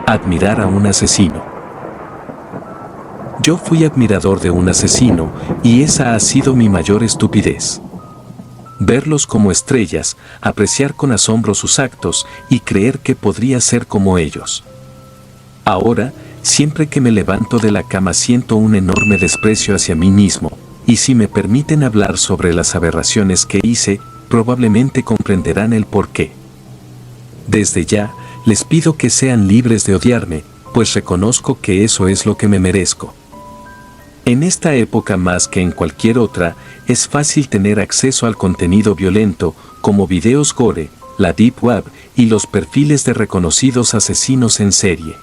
Admirar a un asesino. Yo fui admirador de un asesino, y esa ha sido mi mayor estupidez. Verlos como estrellas, apreciar con asombro sus actos y creer que podría ser como ellos. Ahora, siempre que me levanto de la cama siento un enorme desprecio hacia mí mismo, y si me permiten hablar sobre las aberraciones que hice, probablemente comprenderán el porqué. Desde ya, les pido que sean libres de odiarme, pues reconozco que eso es lo que me merezco. En esta época más que en cualquier otra, es fácil tener acceso al contenido violento, como videos gore, la Deep Web y los perfiles de reconocidos asesinos en serie.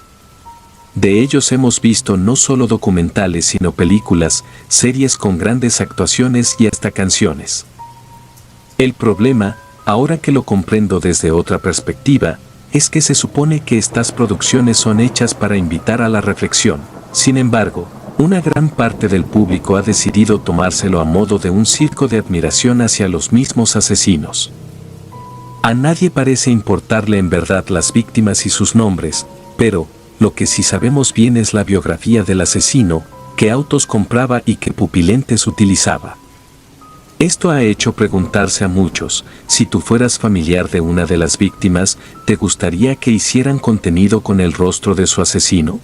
De ellos hemos visto no solo documentales sino películas, series con grandes actuaciones y hasta canciones. El problema, ahora que lo comprendo desde otra perspectiva, es que se supone que estas producciones son hechas para invitar a la reflexión. Sin embargo, una gran parte del público ha decidido tomárselo a modo de un circo de admiración hacia los mismos asesinos. A nadie parece importarle en verdad las víctimas y sus nombres, pero lo que sí sabemos bien es la biografía del asesino, qué autos compraba y qué pupilentes utilizaba. Esto ha hecho preguntarse a muchos, si tú fueras familiar de una de las víctimas, ¿te gustaría que hicieran contenido con el rostro de su asesino?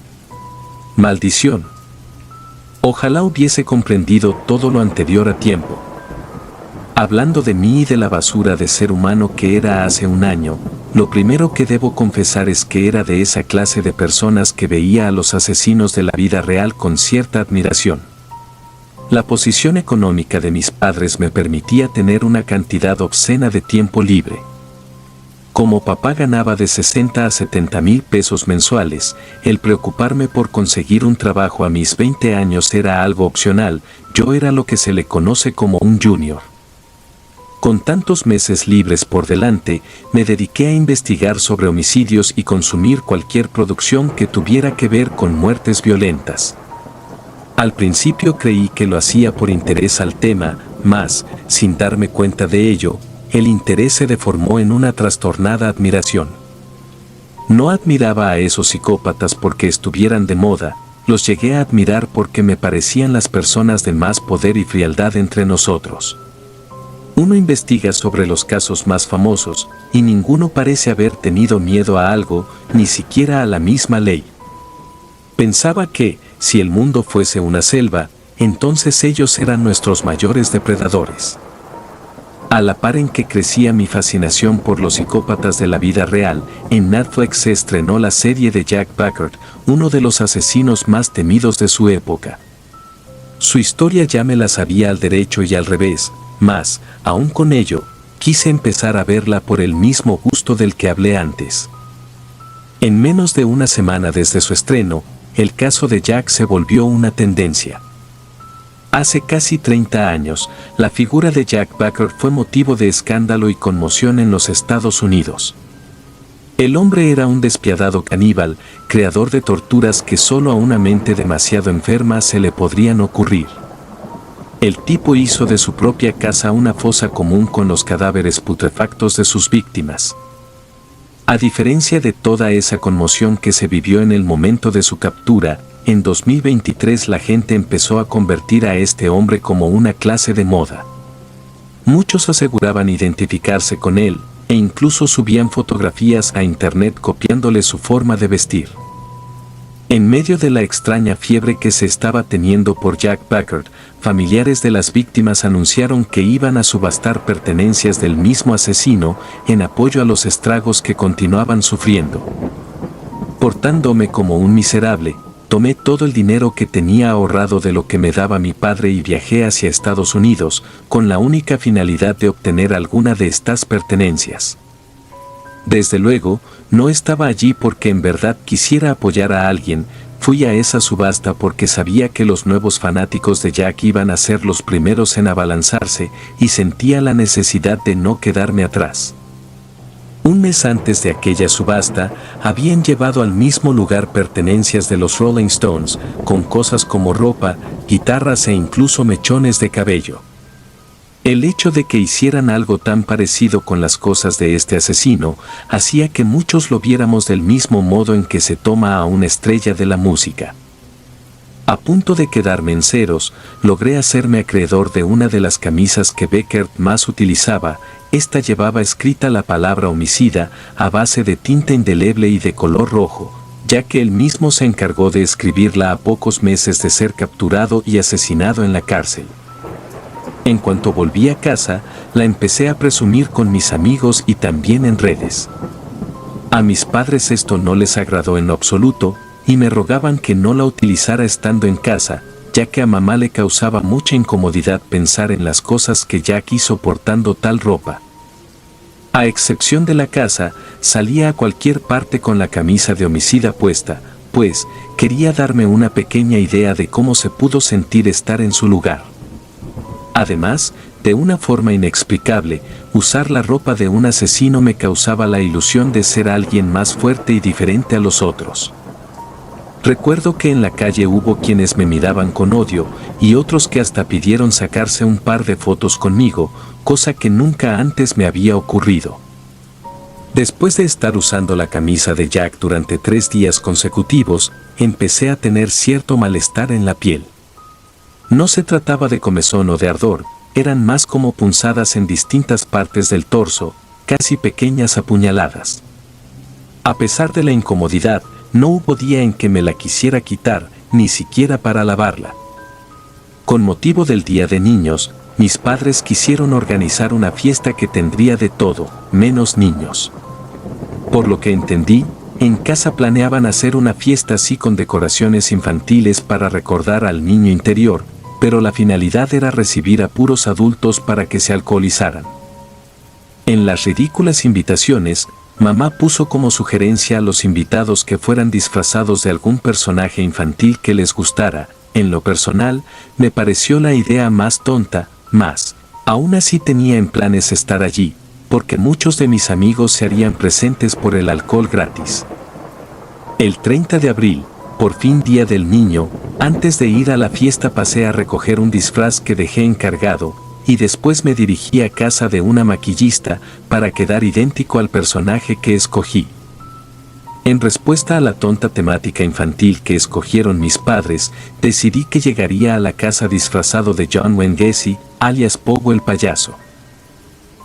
Maldición. Ojalá hubiese comprendido todo lo anterior a tiempo. Hablando de mí y de la basura de ser humano que era hace un año, lo primero que debo confesar es que era de esa clase de personas que veía a los asesinos de la vida real con cierta admiración. La posición económica de mis padres me permitía tener una cantidad obscena de tiempo libre. Como papá ganaba de 60 a 70 mil pesos mensuales, el preocuparme por conseguir un trabajo a mis 20 años era algo opcional, yo era lo que se le conoce como un junior. Con tantos meses libres por delante, me dediqué a investigar sobre homicidios y consumir cualquier producción que tuviera que ver con muertes violentas. Al principio creí que lo hacía por interés al tema, mas, sin darme cuenta de ello, el interés se deformó en una trastornada admiración. No admiraba a esos psicópatas porque estuvieran de moda, los llegué a admirar porque me parecían las personas de más poder y frialdad entre nosotros. Uno investiga sobre los casos más famosos, y ninguno parece haber tenido miedo a algo, ni siquiera a la misma ley. Pensaba que, si el mundo fuese una selva, entonces ellos eran nuestros mayores depredadores. A la par en que crecía mi fascinación por los psicópatas de la vida real, en Netflix se estrenó la serie de Jack Packard, uno de los asesinos más temidos de su época. Su historia ya me la sabía al derecho y al revés, mas, aún con ello, quise empezar a verla por el mismo gusto del que hablé antes. En menos de una semana desde su estreno, el caso de Jack se volvió una tendencia. Hace casi 30 años, la figura de Jack Packard fue motivo de escándalo y conmoción en los Estados Unidos. El hombre era un despiadado caníbal, creador de torturas que solo a una mente demasiado enferma se le podrían ocurrir. El tipo hizo de su propia casa una fosa común con los cadáveres putrefactos de sus víctimas. A diferencia de toda esa conmoción que se vivió en el momento de su captura, en 2023 la gente empezó a convertir a este hombre como una clase de moda. Muchos aseguraban identificarse con él, e incluso subían fotografías a internet copiándole su forma de vestir. En medio de la extraña fiebre que se estaba teniendo por Jack Packard, familiares de las víctimas anunciaron que iban a subastar pertenencias del mismo asesino en apoyo a los estragos que continuaban sufriendo. Portándome como un miserable, tomé todo el dinero que tenía ahorrado de lo que me daba mi padre y viajé hacia Estados Unidos, con la única finalidad de obtener alguna de estas pertenencias. Desde luego, no estaba allí porque en verdad quisiera apoyar a alguien, fui a esa subasta porque sabía que los nuevos fanáticos de Jack iban a ser los primeros en abalanzarse y sentía la necesidad de no quedarme atrás. Un mes antes de aquella subasta, habían llevado al mismo lugar pertenencias de los Rolling Stones, con cosas como ropa, guitarras e incluso mechones de cabello. El hecho de que hicieran algo tan parecido con las cosas de este asesino hacía que muchos lo viéramos del mismo modo en que se toma a una estrella de la música. A punto de quedarme en ceros, logré hacerme acreedor de una de las camisas que Beckert más utilizaba. Esta llevaba escrita la palabra homicida a base de tinta indeleble y de color rojo, ya que él mismo se encargó de escribirla a pocos meses de ser capturado y asesinado en la cárcel. En cuanto volví a casa, la empecé a presumir con mis amigos y también en redes. A mis padres esto no les agradó en lo absoluto, y me rogaban que no la utilizara estando en casa, ya que a mamá le causaba mucha incomodidad pensar en las cosas que Jack hizo portando tal ropa. A excepción de la casa, salía a cualquier parte con la camisa de homicida puesta, pues quería darme una pequeña idea de cómo se pudo sentir estar en su lugar. Además, de una forma inexplicable, usar la ropa de un asesino me causaba la ilusión de ser alguien más fuerte y diferente a los otros. Recuerdo que en la calle hubo quienes me miraban con odio y otros que hasta pidieron sacarse un par de fotos conmigo, cosa que nunca antes me había ocurrido. Después de estar usando la camisa de Jack durante 3 días consecutivos, empecé a tener cierto malestar en la piel. No se trataba de comezón o de ardor, eran más como punzadas en distintas partes del torso, casi pequeñas apuñaladas. A pesar de la incomodidad, no hubo día en que me la quisiera quitar, ni siquiera para lavarla. Con motivo del Día de Niños, mis padres quisieron organizar una fiesta que tendría de todo, menos niños. Por lo que entendí, en casa planeaban hacer una fiesta así con decoraciones infantiles para recordar al niño interior, pero la finalidad era recibir a puros adultos para que se alcoholizaran. En las ridículas invitaciones, mamá puso como sugerencia a los invitados que fueran disfrazados de algún personaje infantil que les gustara. En lo personal, me pareció la idea más tonta, más. Aún así tenía en planes estar allí, porque muchos de mis amigos se harían presentes por el alcohol gratis. El 30 de abril, por fin Día del Niño, antes de ir a la fiesta pasé a recoger un disfraz que dejé encargado, y después me dirigí a casa de una maquillista para quedar idéntico al personaje que escogí. En respuesta a la tonta temática infantil que escogieron mis padres, decidí que llegaría a la casa disfrazado de John Wayne Gacy, alias Pogo el payaso.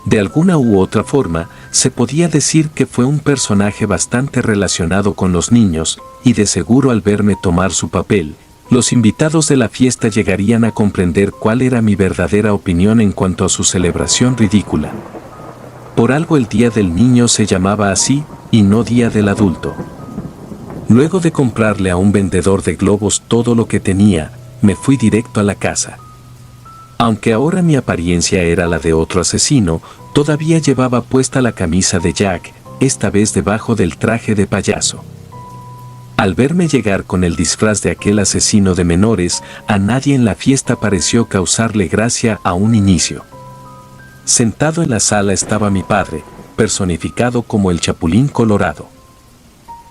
De alguna u otra forma, se podía decir que fue un personaje bastante relacionado con los niños, y de seguro al verme tomar su papel, los invitados de la fiesta llegarían a comprender cuál era mi verdadera opinión en cuanto a su celebración ridícula. Por algo el Día del Niño se llamaba así, y no Día del Adulto. Luego de comprarle a un vendedor de globos todo lo que tenía, me fui directo a la casa. Aunque ahora mi apariencia era la de otro asesino, todavía llevaba puesta la camisa de Jack, esta vez debajo del traje de payaso. Al verme llegar con el disfraz de aquel asesino de menores, a nadie en la fiesta pareció causarle gracia a un inicio. Sentado en la sala estaba mi padre, personificado como el Chapulín Colorado.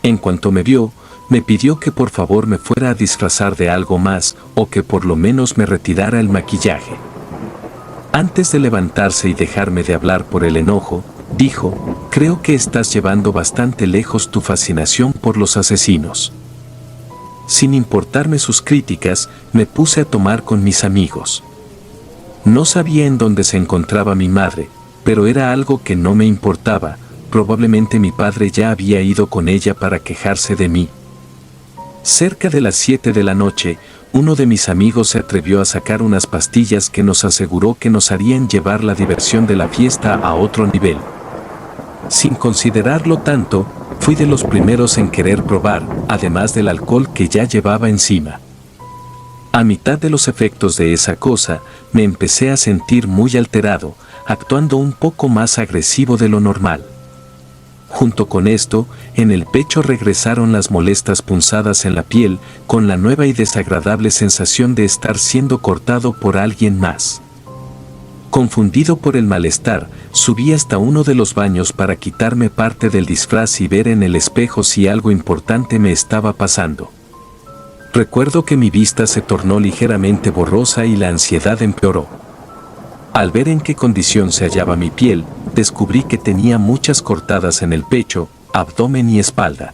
En cuanto me vio, me pidió que por favor me fuera a disfrazar de algo más, o que por lo menos me retirara el maquillaje. Antes de levantarse y dejarme de hablar por el enojo, dijo: creo que estás llevando bastante lejos tu fascinación por los asesinos. Sin importarme sus críticas, me puse a tomar con mis amigos. No sabía en dónde se encontraba mi madre, pero era algo que no me importaba. Probablemente mi padre ya había ido con ella para quejarse de mí. Cerca de las 7 de la noche, uno de mis amigos se atrevió a sacar unas pastillas que nos aseguró que nos harían llevar la diversión de la fiesta a otro nivel. Sin considerarlo tanto, fui de los primeros en querer probar, además del alcohol que ya llevaba encima. A mitad de los efectos de esa cosa, me empecé a sentir muy alterado, actuando un poco más agresivo de lo normal. Junto con esto, en el pecho regresaron las molestas punzadas en la piel, con la nueva y desagradable sensación de estar siendo cortado por alguien más. Confundido por el malestar, subí hasta uno de los baños para quitarme parte del disfraz y ver en el espejo si algo importante me estaba pasando. Recuerdo que mi vista se tornó ligeramente borrosa y la ansiedad empeoró. Al ver en qué condición se hallaba mi piel, descubrí que tenía muchas cortadas en el pecho, abdomen y espalda.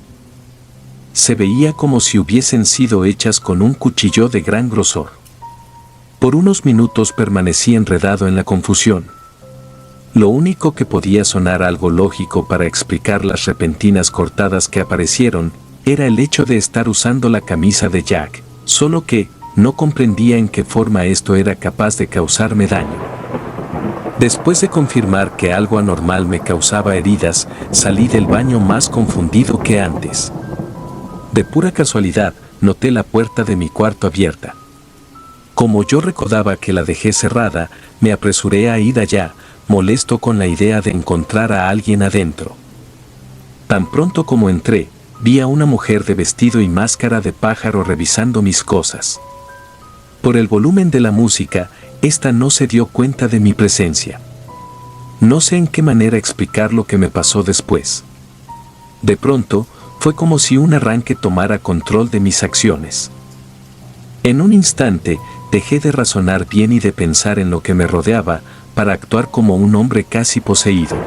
Se veía como si hubiesen sido hechas con un cuchillo de gran grosor. Por unos minutos permanecí enredado en la confusión. Lo único que podía sonar algo lógico para explicar las repentinas cortadas que aparecieron era el hecho de estar usando la camisa de Jack, solo que no comprendía en qué forma esto era capaz de causarme daño. Después de confirmar que algo anormal me causaba heridas, salí del baño más confundido que antes. De pura casualidad, noté la puerta de mi cuarto abierta. Como yo recordaba que la dejé cerrada, me apresuré a ir allá, molesto con la idea de encontrar a alguien adentro. Tan pronto como entré, vi a una mujer de vestido y máscara de pájaro revisando mis cosas. Por el volumen de la música, esta no se dio cuenta de mi presencia. No sé en qué manera explicar lo que me pasó después. De pronto, fue como si un arranque tomara control de mis acciones. En un instante, dejé de razonar bien y de pensar en lo que me rodeaba, para actuar como un hombre casi poseído.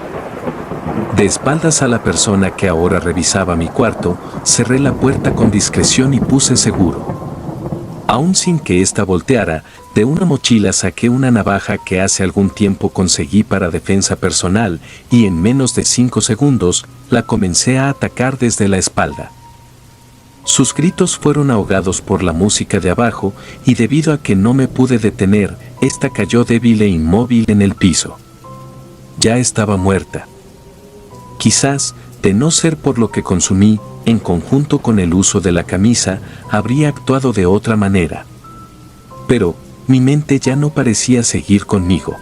De espaldas a la persona que ahora revisaba mi cuarto, cerré la puerta con discreción y puse seguro. Aún sin que ésta volteara, de una mochila saqué una navaja que hace algún tiempo conseguí para defensa personal y en menos de 5 segundos la comencé a atacar desde la espalda. Sus gritos fueron ahogados por la música de abajo y debido a que no me pude detener, esta cayó débil e inmóvil en el piso. Ya estaba muerta. Quizás, de no ser por lo que consumí, en conjunto con el uso de la camisa, habría actuado de otra manera. Pero, mi mente ya no parecía seguir conmigo.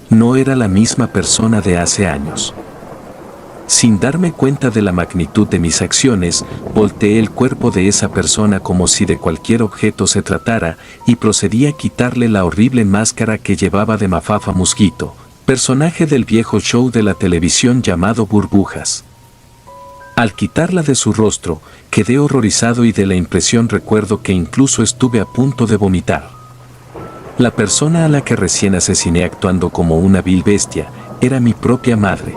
No era la misma persona de hace años. Sin darme cuenta de la magnitud de mis acciones, volteé el cuerpo de esa persona como si de cualquier objeto se tratara y procedí a quitarle la horrible máscara que llevaba de Mafafa Mosquito, personaje del viejo show de la televisión llamado Burbujas. Al quitarla de su rostro, quedé horrorizado y de la impresión recuerdo que incluso estuve a punto de vomitar. La persona a la que recién asesiné actuando como una vil bestia, era mi propia madre.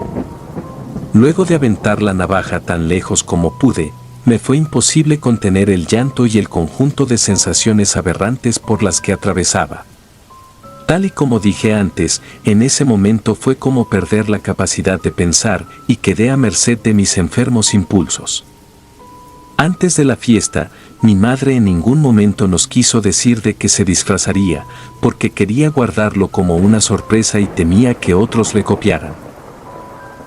Luego de aventar la navaja tan lejos como pude, me fue imposible contener el llanto y el conjunto de sensaciones aberrantes por las que atravesaba. Tal y como dije antes, en ese momento fue como perder la capacidad de pensar y quedé a merced de mis enfermos impulsos. Antes de la fiesta, mi madre en ningún momento nos quiso decir de que se disfrazaría, porque quería guardarlo como una sorpresa y temía que otros le copiaran.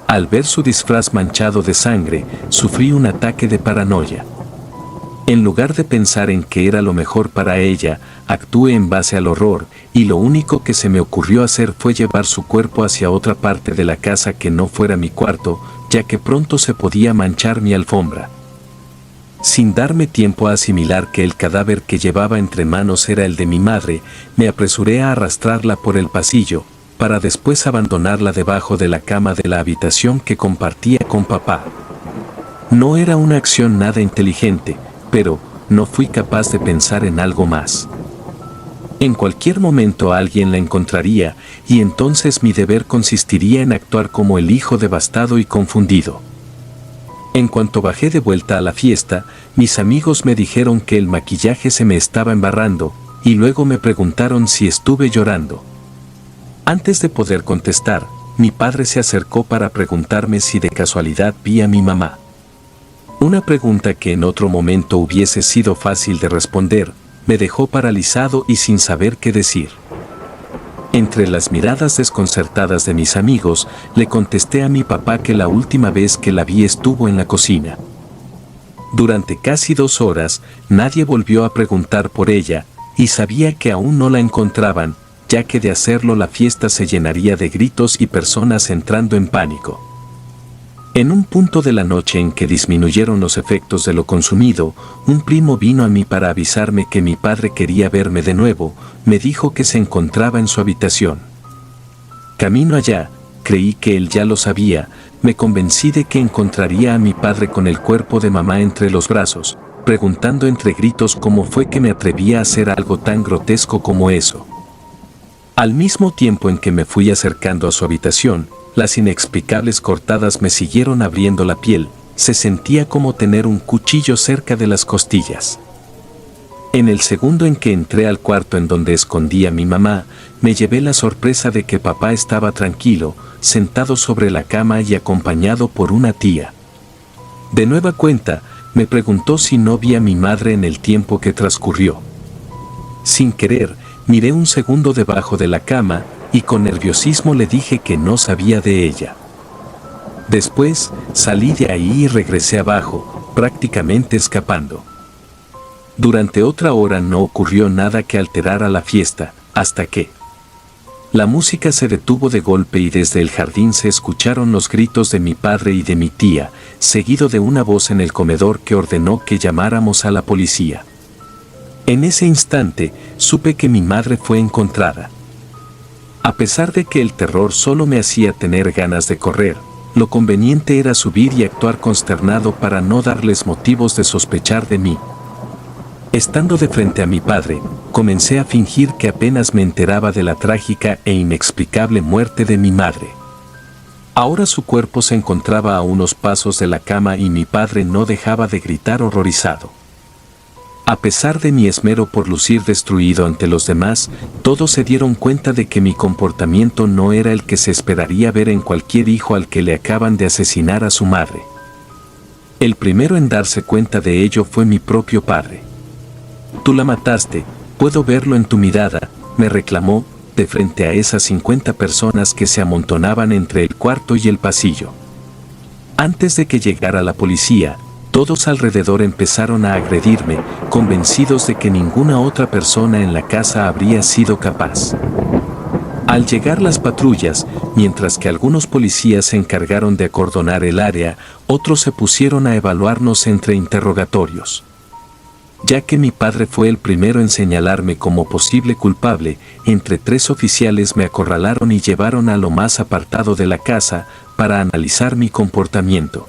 Al ver su disfraz manchado de sangre, sufrí un ataque de paranoia. En lugar de pensar en que era lo mejor para ella, actué en base al horror, y lo único que se me ocurrió hacer fue llevar su cuerpo hacia otra parte de la casa que no fuera mi cuarto, ya que pronto se podía manchar mi alfombra. Sin darme tiempo a asimilar que el cadáver que llevaba entre manos era el de mi madre, me apresuré a arrastrarla por el pasillo, para después abandonarla debajo de la cama de la habitación que compartía con papá. No era una acción nada inteligente, pero no fui capaz de pensar en algo más. En cualquier momento alguien la encontraría, y entonces mi deber consistiría en actuar como el hijo devastado y confundido. En cuanto bajé de vuelta a la fiesta, mis amigos me dijeron que el maquillaje se me estaba embarrando, y luego me preguntaron si estuve llorando. Antes de poder contestar, mi padre se acercó para preguntarme si de casualidad vi a mi mamá. Una pregunta que en otro momento hubiese sido fácil de responder, me dejó paralizado y sin saber qué decir. Entre las miradas desconcertadas de mis amigos, le contesté a mi papá que la última vez que la vi estuvo en la cocina. Durante casi 2 horas, nadie volvió a preguntar por ella, y sabía que aún no la encontraban, ya que de hacerlo la fiesta se llenaría de gritos y personas entrando en pánico. En un punto de la noche en que disminuyeron los efectos de lo consumido, un primo vino a mí para avisarme que mi padre quería verme de nuevo, me dijo que se encontraba en su habitación. Camino allá, creí que él ya lo sabía, me convencí de que encontraría a mi padre con el cuerpo de mamá entre los brazos, preguntando entre gritos cómo fue que me atrevía a hacer algo tan grotesco como eso. Al mismo tiempo en que me fui acercando a su habitación, las inexplicables cortadas me siguieron abriendo la piel, se sentía como tener un cuchillo cerca de las costillas. En el segundo en que entré al cuarto en donde escondía a mi mamá, me llevé la sorpresa de que papá estaba tranquilo, sentado sobre la cama y acompañado por una tía. De nueva cuenta, me preguntó si no vi a mi madre en el tiempo que transcurrió. Sin querer, miré un segundo debajo de la cama y con nerviosismo le dije que no sabía de ella. Después, salí de ahí y regresé abajo, prácticamente escapando. Durante otra hora no ocurrió nada que alterara la fiesta, hasta que la música se detuvo de golpe y desde el jardín se escucharon los gritos de mi padre y de mi tía, seguido de una voz en el comedor que ordenó que llamáramos a la policía. En ese instante, supe que mi madre fue encontrada. A pesar de que el terror solo me hacía tener ganas de correr, lo conveniente era subir y actuar consternado para no darles motivos de sospechar de mí. Estando de frente a mi padre, comencé a fingir que apenas me enteraba de la trágica e inexplicable muerte de mi madre. Ahora su cuerpo se encontraba a unos pasos de la cama y mi padre no dejaba de gritar horrorizado. A pesar de mi esmero por lucir destruido ante los demás, todos se dieron cuenta de que mi comportamiento no era el que se esperaría ver en cualquier hijo al que le acaban de asesinar a su madre. El primero en darse cuenta de ello fue mi propio padre. «Tú la mataste, puedo verlo en tu mirada», me reclamó, de frente a esas 50 personas que se amontonaban entre el cuarto y el pasillo. Antes de que llegara la policía, todos alrededor empezaron a agredirme, convencidos de que ninguna otra persona en la casa habría sido capaz. Al llegar las patrullas, mientras que algunos policías se encargaron de acordonar el área, otros se pusieron a evaluarnos entre interrogatorios. Ya que mi padre fue el primero en señalarme como posible culpable, entre 3 oficiales me acorralaron y llevaron a lo más apartado de la casa para analizar mi comportamiento.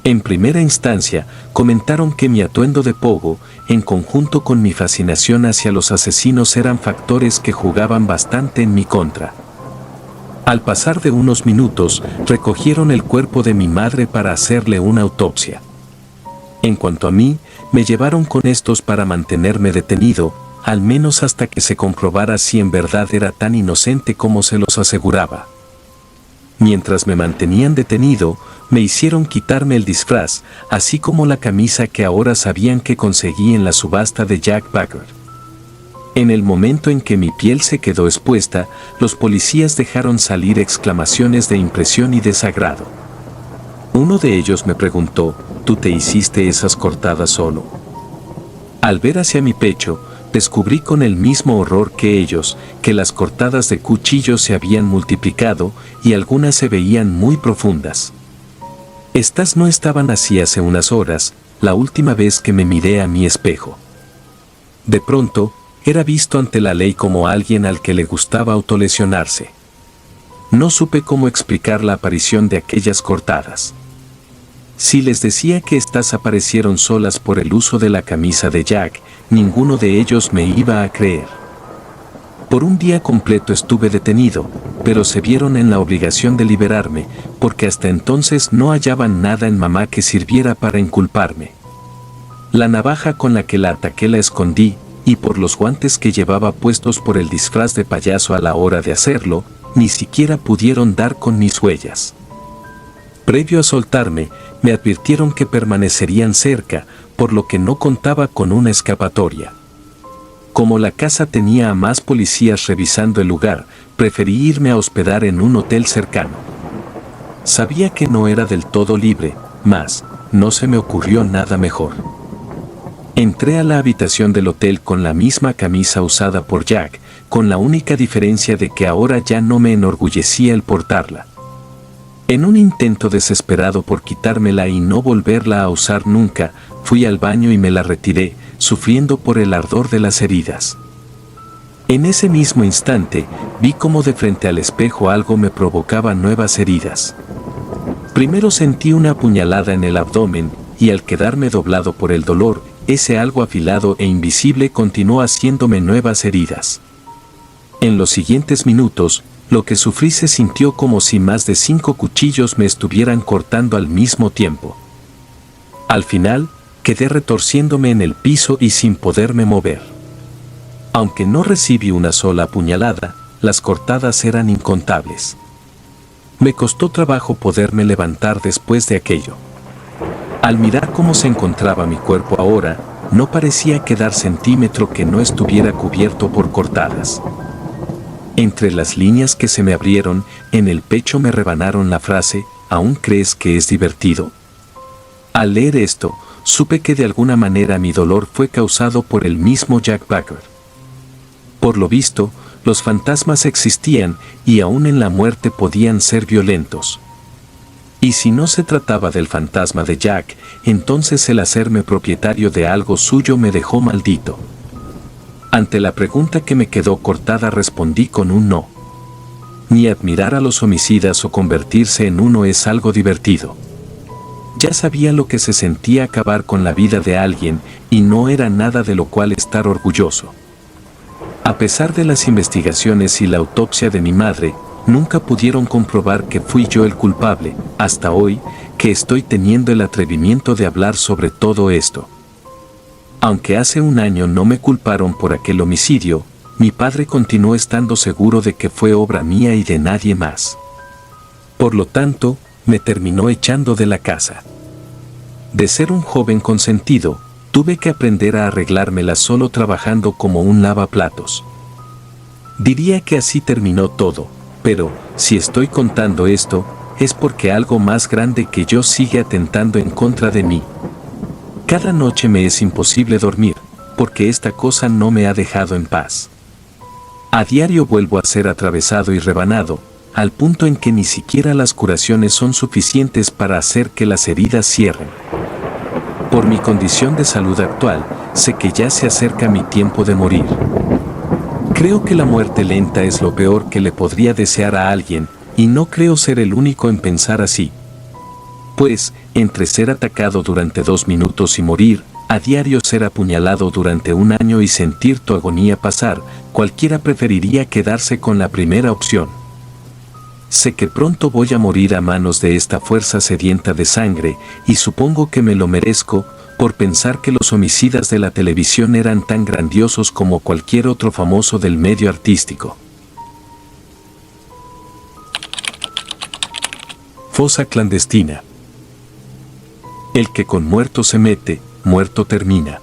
En primera instancia, comentaron que mi atuendo de pogo, en conjunto con mi fascinación hacia los asesinos, eran factores que jugaban bastante en mi contra. Al pasar de unos minutos, recogieron el cuerpo de mi madre para hacerle una autopsia. En cuanto a mí, me llevaron con estos para mantenerme detenido, al menos hasta que se comprobara si en verdad era tan inocente como se los aseguraba. Mientras me mantenían detenido, me hicieron quitarme el disfraz, así como la camisa que ahora sabían que conseguí en la subasta de Jack Packard. En el momento en que mi piel se quedó expuesta, los policías dejaron salir exclamaciones de impresión y desagrado. Uno de ellos me preguntó: ¿tú te hiciste esas cortadas solo? Al ver hacia mi pecho, descubrí con el mismo horror que ellos, que las cortadas de cuchillo se habían multiplicado y algunas se veían muy profundas. Estas no estaban así hace unas horas, la última vez que me miré a mi espejo. De pronto, era visto ante la ley como alguien al que le gustaba autolesionarse. No supe cómo explicar la aparición de aquellas cortadas. Si les decía que estas aparecieron solas por el uso de la camisa de Jack, ninguno de ellos me iba a creer. Por un día completo estuve detenido, pero se vieron en la obligación de liberarme, porque hasta entonces no hallaban nada en mamá que sirviera para inculparme. La navaja con la que la ataqué la escondí, y por los guantes que llevaba puestos por el disfraz de payaso a la hora de hacerlo, ni siquiera pudieron dar con mis huellas. Previo a soltarme, me advirtieron que permanecerían cerca, por lo que no contaba con una escapatoria. Como la casa tenía a más policías revisando el lugar, preferí irme a hospedar en un hotel cercano. Sabía que no era del todo libre, mas no se me ocurrió nada mejor. Entré a la habitación del hotel con la misma camisa usada por Jack, con la única diferencia de que ahora ya no me enorgullecía el portarla. En un intento desesperado por quitármela y no volverla a usar nunca, fui al baño y me la retiré, sufriendo por el ardor de las heridas. En ese mismo instante, vi cómo de frente al espejo algo me provocaba nuevas heridas. Primero sentí una puñalada en el abdomen, y al quedarme doblado por el dolor, ese algo afilado e invisible continuó haciéndome nuevas heridas. En los siguientes minutos, lo que sufrí se sintió como si más de 5 cuchillos me estuvieran cortando al mismo tiempo. Al final, quedé retorciéndome en el piso y sin poderme mover. Aunque no recibí una sola puñalada, las cortadas eran incontables. Me costó trabajo poderme levantar después de aquello. Al mirar cómo se encontraba mi cuerpo ahora, no parecía quedar centímetro que no estuviera cubierto por cortadas. Entre las líneas que se me abrieron, en el pecho me rebanaron la frase, ¿aún crees que es divertido? Al leer esto, supe que de alguna manera mi dolor fue causado por el mismo Jack Baker. Por lo visto, los fantasmas existían y aún en la muerte podían ser violentos. Y si no se trataba del fantasma de Jack, entonces el hacerme propietario de algo suyo me dejó maldito. Ante la pregunta que me quedó cortada respondí con un no. Ni admirar a los homicidas o convertirse en uno es algo divertido. Ya sabía lo que se sentía acabar con la vida de alguien y no era nada de lo cual estar orgulloso. A pesar de las investigaciones y la autopsia de mi madre, nunca pudieron comprobar que fui yo el culpable, hasta hoy, que estoy teniendo el atrevimiento de hablar sobre todo esto. Aunque hace un año no me culparon por aquel homicidio, mi padre continuó estando seguro de que fue obra mía y de nadie más. Por lo tanto, me terminó echando de la casa. De ser un joven consentido, tuve que aprender a arreglármela solo trabajando como un lavaplatos. Diría que así terminó todo, pero, si estoy contando esto, es porque algo más grande que yo sigue atentando en contra de mí. Cada noche me es imposible dormir, porque esta cosa no me ha dejado en paz. A diario vuelvo a ser atravesado y rebanado, al punto en que ni siquiera las curaciones son suficientes para hacer que las heridas cierren. Por mi condición de salud actual, sé que ya se acerca mi tiempo de morir. Creo que la muerte lenta es lo peor que le podría desear a alguien, y no creo ser el único en pensar así. Pues, entre ser atacado durante 2 minutos y morir, a diario ser apuñalado durante 1 año y sentir tu agonía pasar, cualquiera preferiría quedarse con la primera opción. Sé que pronto voy a morir a manos de esta fuerza sedienta de sangre, y supongo que me lo merezco, por pensar que los homicidas de la televisión eran tan grandiosos como cualquier otro famoso del medio artístico. Fosa clandestina. El que con muerto se mete, muerto termina.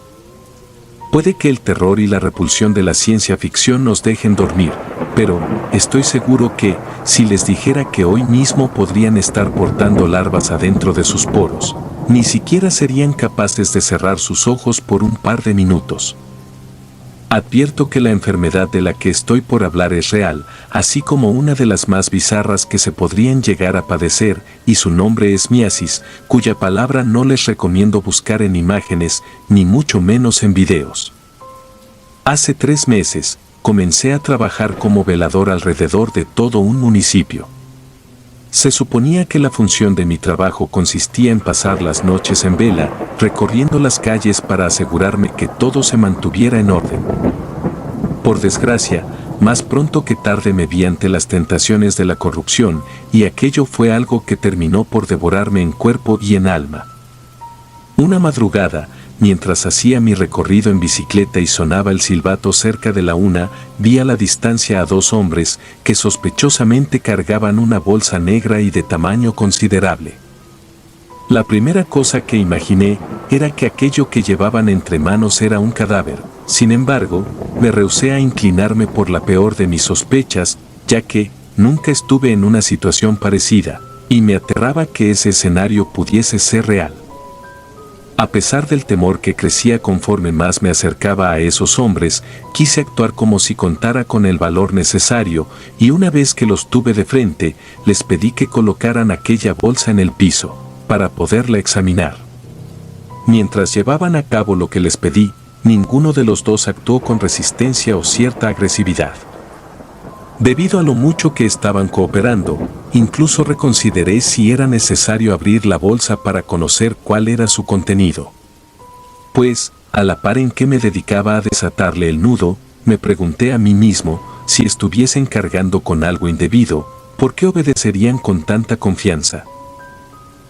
Puede que el terror y la repulsión de la ciencia ficción nos dejen dormir, pero estoy seguro que, si les dijera que hoy mismo podrían estar portando larvas adentro de sus poros, ni siquiera serían capaces de cerrar sus ojos por un par de minutos. Advierto que la enfermedad de la que estoy por hablar es real, así como una de las más bizarras que se podrían llegar a padecer, y su nombre es miasis, cuya palabra no les recomiendo buscar en imágenes, ni mucho menos en videos. Hace 3 meses, comencé a trabajar como velador alrededor de todo un municipio. Se suponía que la función de mi trabajo consistía en pasar las noches en vela, recorriendo las calles para asegurarme que todo se mantuviera en orden. Por desgracia, más pronto que tarde me vi ante las tentaciones de la corrupción, y aquello fue algo que terminó por devorarme en cuerpo y en alma. Una madrugada, mientras hacía mi recorrido en bicicleta y sonaba el silbato cerca de la 1, vi a la distancia a 2 hombres que sospechosamente cargaban una bolsa negra y de tamaño considerable. La primera cosa que imaginé era que aquello que llevaban entre manos era un cadáver. Sin embargo, me rehusé a inclinarme por la peor de mis sospechas, ya que nunca estuve en una situación parecida, y me aterraba que ese escenario pudiese ser real. A pesar del temor que crecía conforme más me acercaba a esos hombres, quise actuar como si contara con el valor necesario, y una vez que los tuve de frente, les pedí que colocaran aquella bolsa en el piso, para poderla examinar. Mientras llevaban a cabo lo que les pedí, ninguno de los dos actuó con resistencia o cierta agresividad. Debido a lo mucho que estaban cooperando, incluso reconsideré si era necesario abrir la bolsa para conocer cuál era su contenido. Pues, a la par en que me dedicaba a desatarle el nudo, me pregunté a mí mismo si estuviesen cargando con algo indebido, ¿por qué obedecerían con tanta confianza?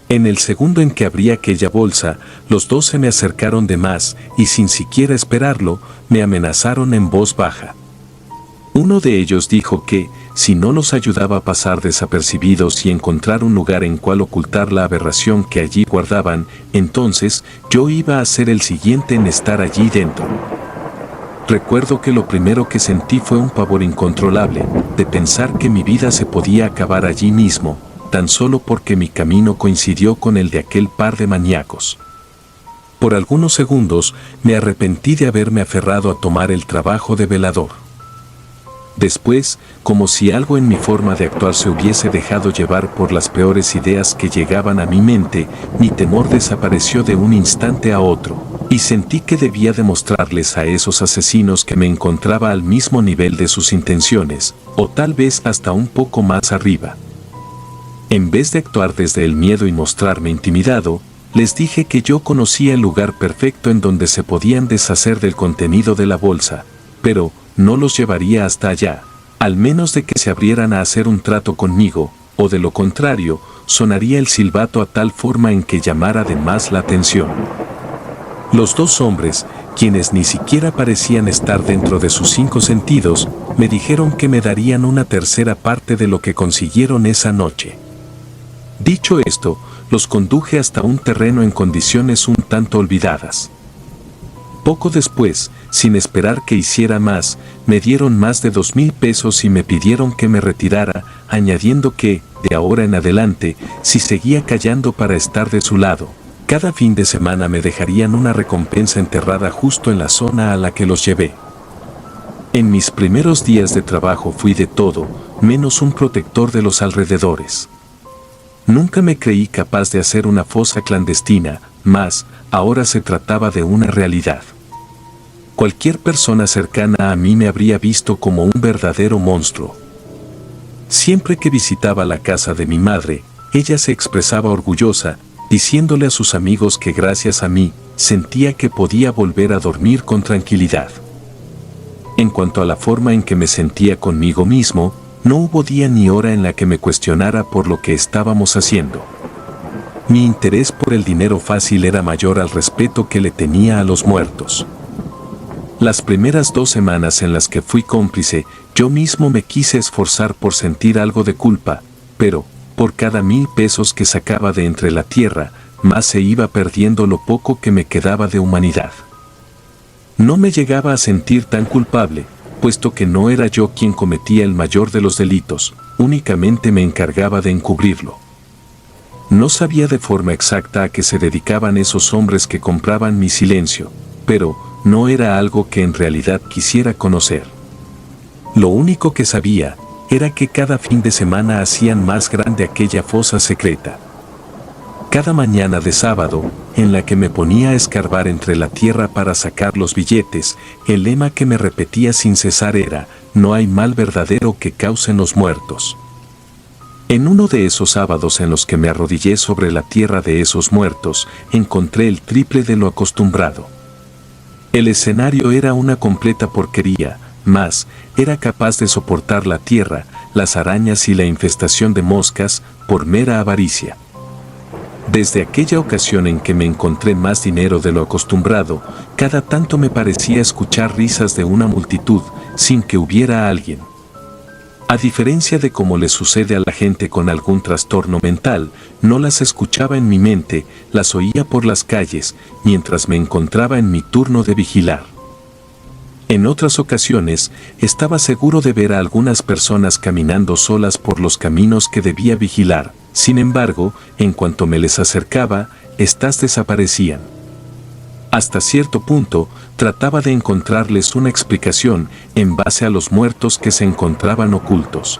En el segundo en que abrí aquella bolsa, los dos se me acercaron de más y sin siquiera esperarlo, me amenazaron en voz baja. Uno de ellos dijo que, si no los ayudaba a pasar desapercibidos y encontrar un lugar en cual ocultar la aberración que allí guardaban, entonces yo iba a ser el siguiente en estar allí dentro. Recuerdo que lo primero que sentí fue un pavor incontrolable, de pensar que mi vida se podía acabar allí mismo, tan solo porque mi camino coincidió con el de aquel par de maníacos. Por algunos segundos me arrepentí de haberme aferrado a tomar el trabajo de velador. Después, como si algo en mi forma de actuar se hubiese dejado llevar por las peores ideas que llegaban a mi mente, mi temor desapareció de un instante a otro, y sentí que debía demostrarles a esos asesinos que me encontraba al mismo nivel de sus intenciones, o tal vez hasta un poco más arriba. En vez de actuar desde el miedo y mostrarme intimidado, les dije que yo conocía el lugar perfecto en donde se podían deshacer del contenido de la bolsa, pero no los llevaría hasta allá, al menos de que se abrieran a hacer un trato conmigo, o de lo contrario, sonaría el silbato a tal forma en que llamara de más la atención. Los dos hombres, quienes ni siquiera parecían estar dentro de sus 5 sentidos, me dijeron que me darían una tercera parte de lo que consiguieron esa noche. Dicho esto, los conduje hasta un terreno en condiciones un tanto olvidadas. Poco después, sin esperar que hiciera más, me dieron más de 2,000 pesos y me pidieron que me retirara, añadiendo que, de ahora en adelante, si seguía callando para estar de su lado, cada fin de semana me dejarían una recompensa enterrada justo en la zona a la que los llevé. En mis primeros días de trabajo fui de todo, menos un protector de los alrededores. Nunca me creí capaz de hacer una fosa clandestina, mas ahora se trataba de una realidad. Cualquier persona cercana a mí me habría visto como un verdadero monstruo. Siempre que visitaba la casa de mi madre, ella se expresaba orgullosa, diciéndole a sus amigos que gracias a mí, sentía que podía volver a dormir con tranquilidad. En cuanto a la forma en que me sentía conmigo mismo, no hubo día ni hora en la que me cuestionara por lo que estábamos haciendo. Mi interés por el dinero fácil era mayor al respeto que le tenía a los muertos. Las primeras 2 semanas en las que fui cómplice, yo mismo me quise esforzar por sentir algo de culpa, pero, por cada 1,000 pesos que sacaba de entre la tierra, más se iba perdiendo lo poco que me quedaba de humanidad. No me llegaba a sentir tan culpable, puesto que no era yo quien cometía el mayor de los delitos, únicamente me encargaba de encubrirlo. No sabía de forma exacta a qué se dedicaban esos hombres que compraban mi silencio, pero no era algo que en realidad quisiera conocer. Lo único que sabía era que cada fin de semana hacían más grande aquella fosa secreta. Cada mañana de sábado, en la que me ponía a escarbar entre la tierra para sacar los billetes, el lema que me repetía sin cesar era: no hay mal verdadero que causen los muertos. En uno de esos sábados en los que me arrodillé sobre la tierra de esos muertos, encontré el triple de lo acostumbrado. El escenario era una completa porquería, mas era capaz de soportar la tierra, las arañas y la infestación de moscas, por mera avaricia. Desde aquella ocasión en que me encontré más dinero de lo acostumbrado, cada tanto me parecía escuchar risas de una multitud, sin que hubiera alguien. A diferencia de cómo le sucede a la gente con algún trastorno mental, no las escuchaba en mi mente, las oía por las calles, mientras me encontraba en mi turno de vigilar. En otras ocasiones, estaba seguro de ver a algunas personas caminando solas por los caminos que debía vigilar. Sin embargo, en cuanto me les acercaba, éstas desaparecían. Hasta cierto punto, trataba de encontrarles una explicación en base a los muertos que se encontraban ocultos.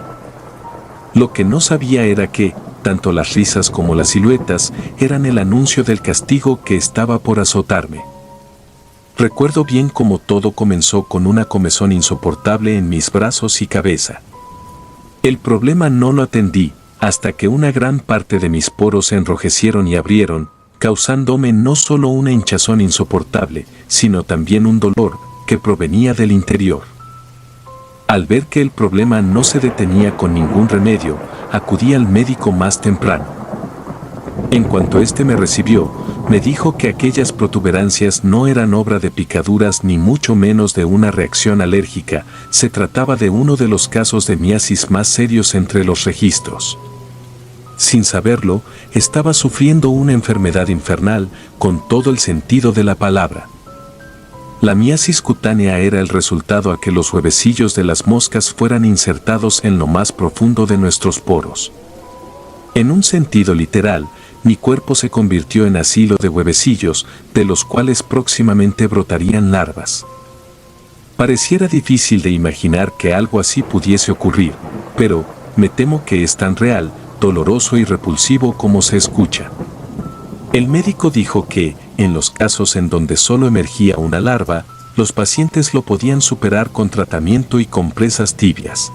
Lo que no sabía era que, tanto las risas como las siluetas, eran el anuncio del castigo que estaba por azotarme. Recuerdo bien cómo todo comenzó con una comezón insoportable en mis brazos y cabeza. El problema no lo atendí, hasta que una gran parte de mis poros se enrojecieron y abrieron, causándome no solo una hinchazón insoportable, sino también un dolor que provenía del interior. Al ver que el problema no se detenía con ningún remedio, acudí al médico más temprano. En cuanto éste me recibió, me dijo que aquellas protuberancias no eran obra de picaduras ni mucho menos de una reacción alérgica, se trataba de uno de los casos de miasis más serios entre los registros. Sin saberlo, estaba sufriendo una enfermedad infernal con todo el sentido de la palabra. La miasis cutánea era el resultado a que los huevecillos de las moscas fueran insertados en lo más profundo de nuestros poros. En un sentido literal, mi cuerpo se convirtió en asilo de huevecillos, de los cuales próximamente brotarían larvas. Pareciera difícil de imaginar que algo así pudiese ocurrir, pero me temo que es tan real, doloroso y repulsivo como se escucha. El médico dijo que, en los casos en donde solo emergía una larva, los pacientes lo podían superar con tratamiento y compresas tibias.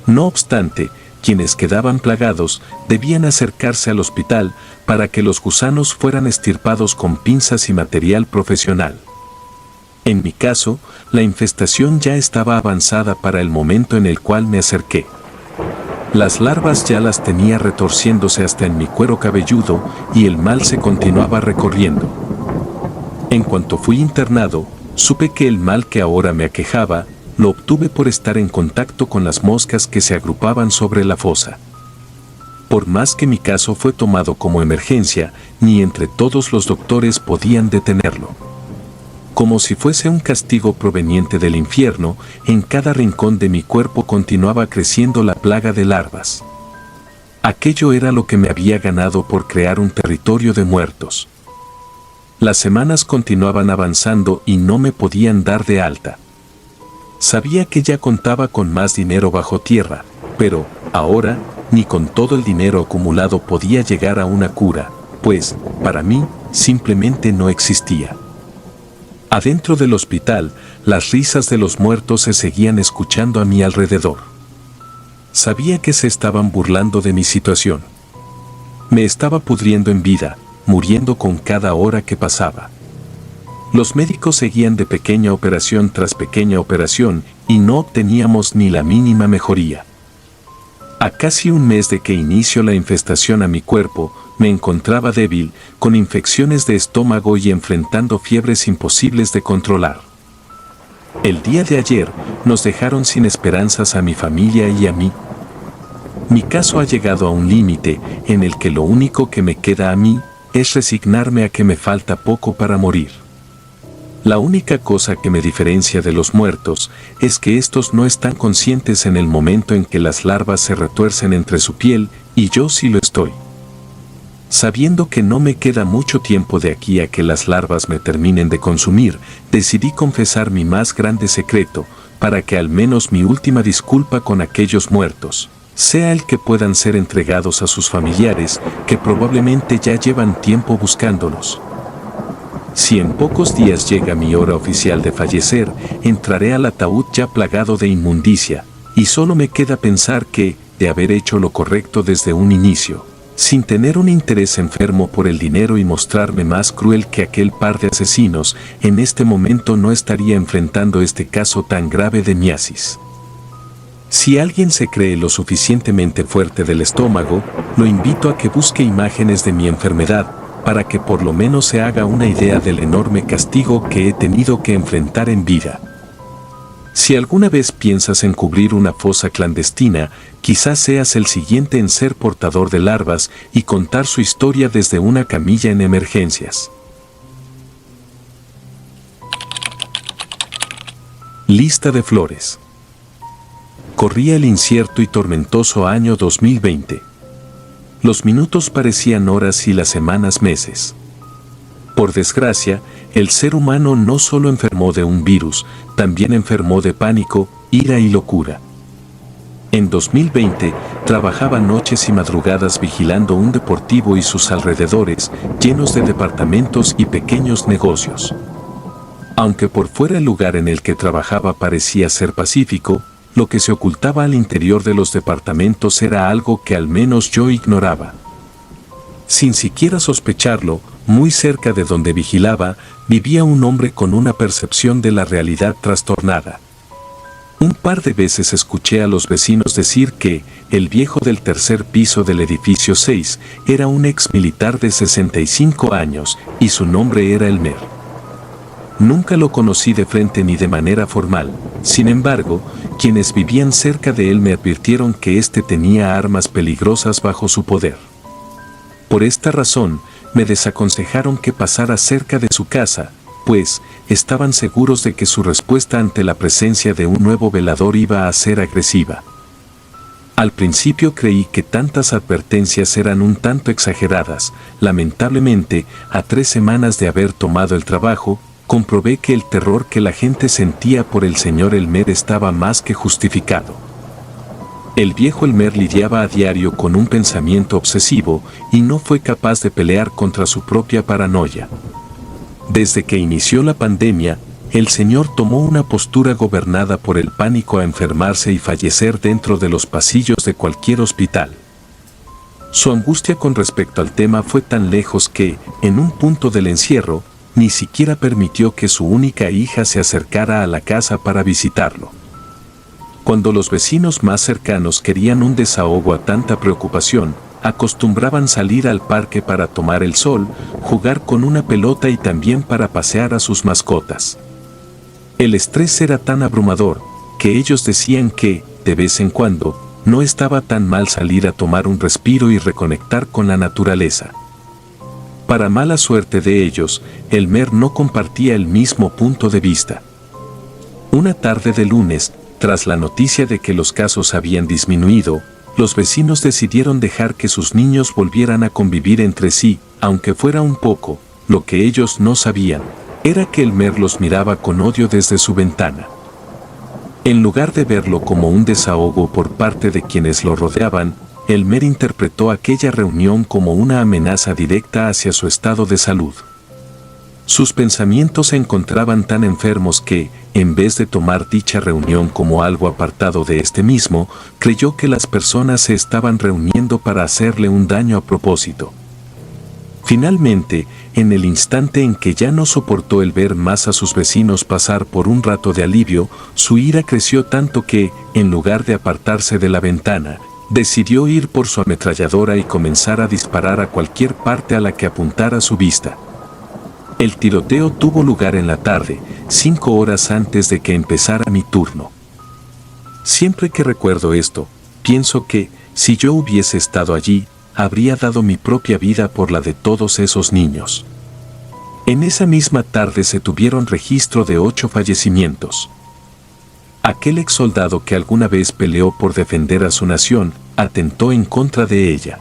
No obstante, quienes quedaban plagados debían acercarse al hospital para que los gusanos fueran extirpados con pinzas y material profesional. En mi caso, la infestación ya estaba avanzada para el momento en el cual me acerqué. Las larvas ya las tenía retorciéndose hasta en mi cuero cabelludo y el mal se continuaba recorriendo. En cuanto fui internado, supe que el mal que ahora me aquejaba, lo obtuve por estar en contacto con las moscas que se agrupaban sobre la fosa. Por más que mi caso fue tomado como emergencia, ni entre todos los doctores podían detenerlo. Como si fuese un castigo proveniente del infierno, en cada rincón de mi cuerpo continuaba creciendo la plaga de larvas. Aquello era lo que me había ganado por crear un territorio de muertos. Las semanas continuaban avanzando y no me podían dar de alta. Sabía que ya contaba con más dinero bajo tierra, pero, ahora, ni con todo el dinero acumulado podía llegar a una cura, pues, para mí, simplemente no existía. Adentro del hospital, las risas de los muertos se seguían escuchando a mi alrededor. Sabía que se estaban burlando de mi situación. Me estaba pudriendo en vida, muriendo con cada hora que pasaba. Los médicos seguían de pequeña operación tras pequeña operación y no obteníamos ni la mínima mejoría. A casi un mes de que inició la infestación a mi cuerpo, me encontraba débil, con infecciones de estómago y enfrentando fiebres imposibles de controlar. El día de ayer nos dejaron sin esperanzas a mi familia y a mí. Mi caso ha llegado a un límite en el que lo único que me queda a mí es resignarme a que me falta poco para morir. La única cosa que me diferencia de los muertos es que estos no están conscientes en el momento en que las larvas se retuercen entre su piel, y yo sí lo estoy. Sabiendo que no me queda mucho tiempo de aquí a que las larvas me terminen de consumir, decidí confesar mi más grande secreto, para que al menos mi última disculpa con aquellos muertos sea el que puedan ser entregados a sus familiares, que probablemente ya llevan tiempo buscándolos. Si en pocos días llega mi hora oficial de fallecer, entraré al ataúd ya plagado de inmundicia, y solo me queda pensar que, de haber hecho lo correcto desde un inicio, sin tener un interés enfermo por el dinero y mostrarme más cruel que aquel par de asesinos, en este momento no estaría enfrentando este caso tan grave de miasis. Si alguien se cree lo suficientemente fuerte del estómago, lo invito a que busque imágenes de mi enfermedad, para que por lo menos se haga una idea del enorme castigo que he tenido que enfrentar en vida. Si alguna vez piensas en cubrir una fosa clandestina, quizás seas el siguiente en ser portador de larvas y contar su historia desde una camilla en emergencias. Lista de flores. Corría el incierto y tormentoso año 2020. Los minutos parecían horas y las semanas meses. Por desgracia, el ser humano no solo enfermó de un virus, también enfermó de pánico, ira y locura. En 2020, trabajaba noches y madrugadas vigilando un deportivo y sus alrededores, llenos de departamentos y pequeños negocios. Aunque por fuera el lugar en el que trabajaba parecía ser pacífico, lo que se ocultaba al interior de los departamentos era algo que al menos yo ignoraba. Sin siquiera sospecharlo, muy cerca de donde vigilaba, vivía un hombre con una percepción de la realidad trastornada. Un par de veces escuché a los vecinos decir que el viejo del tercer piso del edificio 6 era un ex militar de 65 años y su nombre era Elmer. Nunca lo conocí de frente ni de manera formal. Sin embargo, quienes vivían cerca de él me advirtieron que éste tenía armas peligrosas bajo su poder. Por esta razón, me desaconsejaron que pasara cerca de su casa, pues estaban seguros de que su respuesta ante la presencia de un nuevo velador iba a ser agresiva. Al principio creí que tantas advertencias eran un tanto exageradas. Lamentablemente, a 3 semanas de haber tomado el trabajo, comprobé que el terror que la gente sentía por el señor Elmer estaba más que justificado. El viejo Elmer lidiaba a diario con un pensamiento obsesivo y no fue capaz de pelear contra su propia paranoia. Desde que inició la pandemia, el señor tomó una postura gobernada por el pánico a enfermarse y fallecer dentro de los pasillos de cualquier hospital. Su angustia con respecto al tema fue tan lejos que, en un punto del encierro, ni siquiera permitió que su única hija se acercara a la casa para visitarlo. Cuando los vecinos más cercanos querían un desahogo a tanta preocupación, acostumbraban salir al parque para tomar el sol, jugar con una pelota y también para pasear a sus mascotas. El estrés era tan abrumador, que ellos decían que, de vez en cuando, no estaba tan mal salir a tomar un respiro y reconectar con la naturaleza. Para mala suerte de ellos, Elmer no compartía el mismo punto de vista. Una tarde de lunes, tras la noticia de que los casos habían disminuido, los vecinos decidieron dejar que sus niños volvieran a convivir entre sí, aunque fuera un poco. Lo que ellos no sabían era que Elmer los miraba con odio desde su ventana. En lugar de verlo como un desahogo por parte de quienes lo rodeaban, Elmer interpretó aquella reunión como una amenaza directa hacia su estado de salud. Sus pensamientos se encontraban tan enfermos que, en vez de tomar dicha reunión como algo apartado de este mismo, creyó que las personas se estaban reuniendo para hacerle un daño a propósito. Finalmente, en el instante en que ya no soportó el ver más a sus vecinos pasar por un rato de alivio, su ira creció tanto que, en lugar de apartarse de la ventana, decidió ir por su ametralladora y comenzar a disparar a cualquier parte a la que apuntara su vista. El tiroteo tuvo lugar en la tarde, 5 horas antes de que empezara mi turno. Siempre que recuerdo esto, pienso que, si yo hubiese estado allí, habría dado mi propia vida por la de todos esos niños. En esa misma tarde se tuvieron registro de 8 fallecimientos. Aquel ex soldado que alguna vez peleó por defender a su nación, atentó en contra de ella.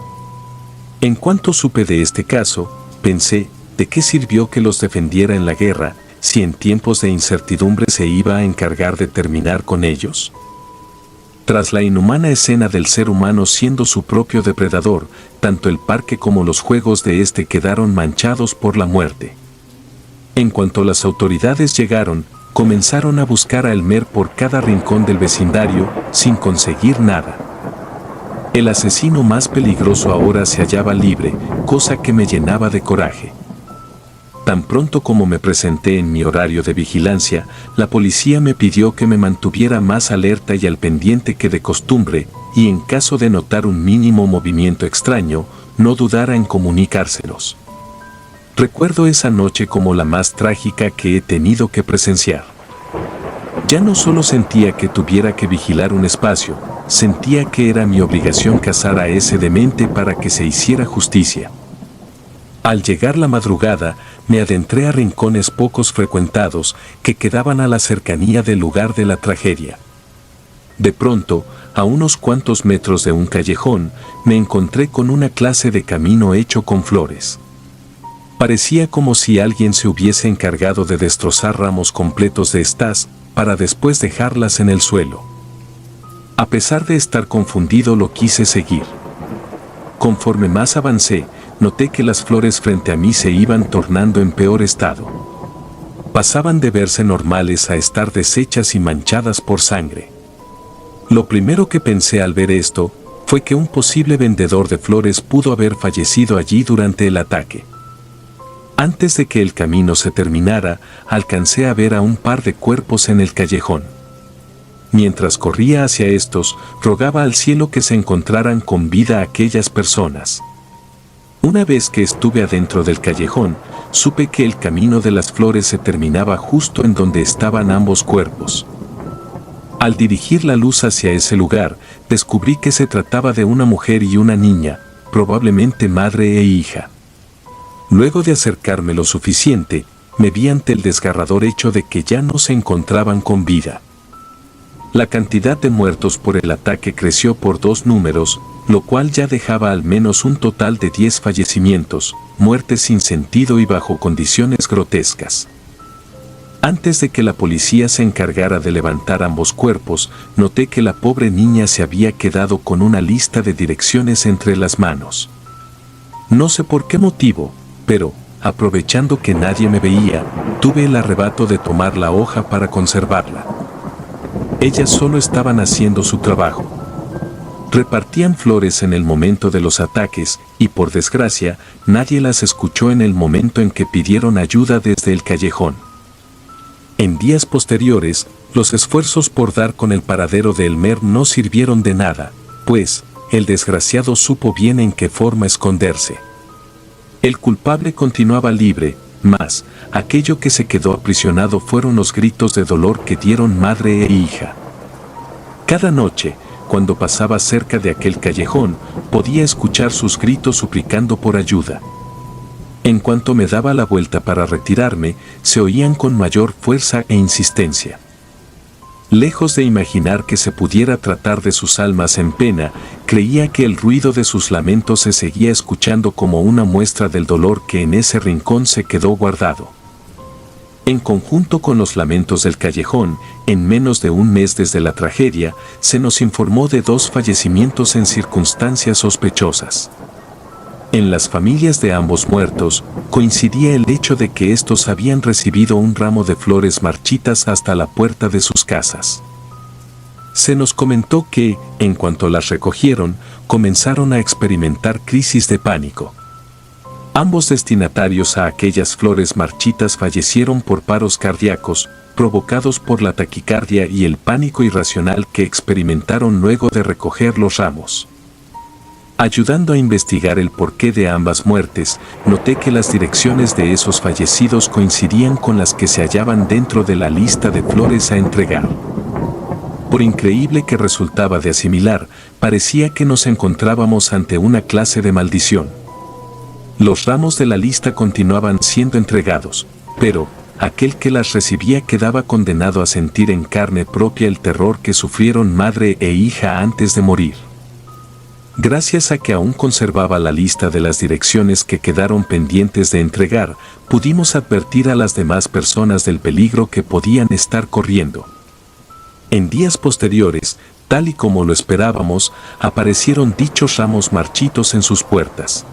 En cuanto supe de este caso, pensé, ¿de qué sirvió que los defendiera en la guerra, si en tiempos de incertidumbre se iba a encargar de terminar con ellos? Tras la inhumana escena del ser humano siendo su propio depredador, tanto el parque como los juegos de este quedaron manchados por la muerte. En cuanto las autoridades llegaron, comenzaron a buscar a Elmer por cada rincón del vecindario, sin conseguir nada. El asesino más peligroso ahora se hallaba libre, cosa que me llenaba de coraje. Tan pronto como me presenté en mi horario de vigilancia, la policía me pidió que me mantuviera más alerta y al pendiente que de costumbre, y en caso de notar un mínimo movimiento extraño, no dudara en comunicárselos. Recuerdo esa noche como la más trágica que he tenido que presenciar. Ya no solo sentía que tuviera que vigilar un espacio, sentía que era mi obligación cazar a ese demente para que se hiciera justicia. Al llegar la madrugada, me adentré a rincones pocos frecuentados que quedaban a la cercanía del lugar de la tragedia. De pronto, a unos cuantos metros de un callejón, me encontré con una clase de camino hecho con flores. Parecía como si alguien se hubiese encargado de destrozar ramos completos de estas, para después dejarlas en el suelo. A pesar de estar confundido, lo quise seguir. Conforme más avancé, noté que las flores frente a mí se iban tornando en peor estado. Pasaban de verse normales a estar deshechas y manchadas por sangre. Lo primero que pensé al ver esto, fue que un posible vendedor de flores pudo haber fallecido allí durante el ataque. Antes de que el camino se terminara, alcancé a ver a un par de cuerpos en el callejón. mientras corría hacia estos, rogaba al cielo que se encontraran con vida aquellas personas. Una vez que estuve adentro del callejón, supe que el camino de las flores se terminaba justo en donde estaban ambos cuerpos. Al dirigir la luz hacia ese lugar, descubrí que se trataba de una mujer y una niña, probablemente madre e hija. Luego de acercarme lo suficiente, me vi ante el desgarrador hecho de que ya no se encontraban con vida. La cantidad de muertos por el ataque creció por 2 números, lo cual ya dejaba al menos un total de 10 fallecimientos, muertes sin sentido y bajo condiciones grotescas. Antes de que la policía se encargara de levantar ambos cuerpos, noté que la pobre niña se había quedado con una lista de direcciones entre las manos. No sé por qué motivo, pero, aprovechando que nadie me veía, tuve el arrebato de tomar la hoja para conservarla. Ellas solo estaban haciendo su trabajo. Repartían flores en el momento de los ataques y, por desgracia, nadie las escuchó en el momento en que pidieron ayuda desde el callejón. En días posteriores, los esfuerzos por dar con el paradero de Elmer no sirvieron de nada, pues, el desgraciado supo bien en qué forma esconderse. El culpable continuaba libre, mas, aquello que se quedó aprisionado fueron los gritos de dolor que dieron madre e hija. Cada noche, cuando pasaba cerca de aquel callejón, podía escuchar sus gritos suplicando por ayuda. En cuanto me daba la vuelta para retirarme, se oían con mayor fuerza e insistencia. Lejos de imaginar que se pudiera tratar de sus almas en pena, creía que el ruido de sus lamentos se seguía escuchando como una muestra del dolor que en ese rincón se quedó guardado. En conjunto con los lamentos del callejón, en menos de un mes desde la tragedia, se nos informó de 2 fallecimientos en circunstancias sospechosas. En las familias de ambos muertos, coincidía el hecho de que estos habían recibido un ramo de flores marchitas hasta la puerta de sus casas. Se nos comentó que, en cuanto las recogieron, comenzaron a experimentar crisis de pánico. Ambos destinatarios a aquellas flores marchitas fallecieron por paros cardíacos, provocados por la taquicardia y el pánico irracional que experimentaron luego de recoger los ramos. Ayudando a investigar el porqué de ambas muertes, noté que las direcciones de esos fallecidos coincidían con las que se hallaban dentro de la lista de flores a entregar. Por increíble que resultaba de asimilar, parecía que nos encontrábamos ante una clase de maldición. Los ramos de la lista continuaban siendo entregados, pero aquel que las recibía quedaba condenado a sentir en carne propia el terror que sufrieron madre e hija antes de morir. Gracias a que aún conservaba la lista de las direcciones que quedaron pendientes de entregar, pudimos advertir a las demás personas del peligro que podían estar corriendo. En días posteriores, tal y como lo esperábamos, aparecieron dichos ramos marchitos en sus puertas.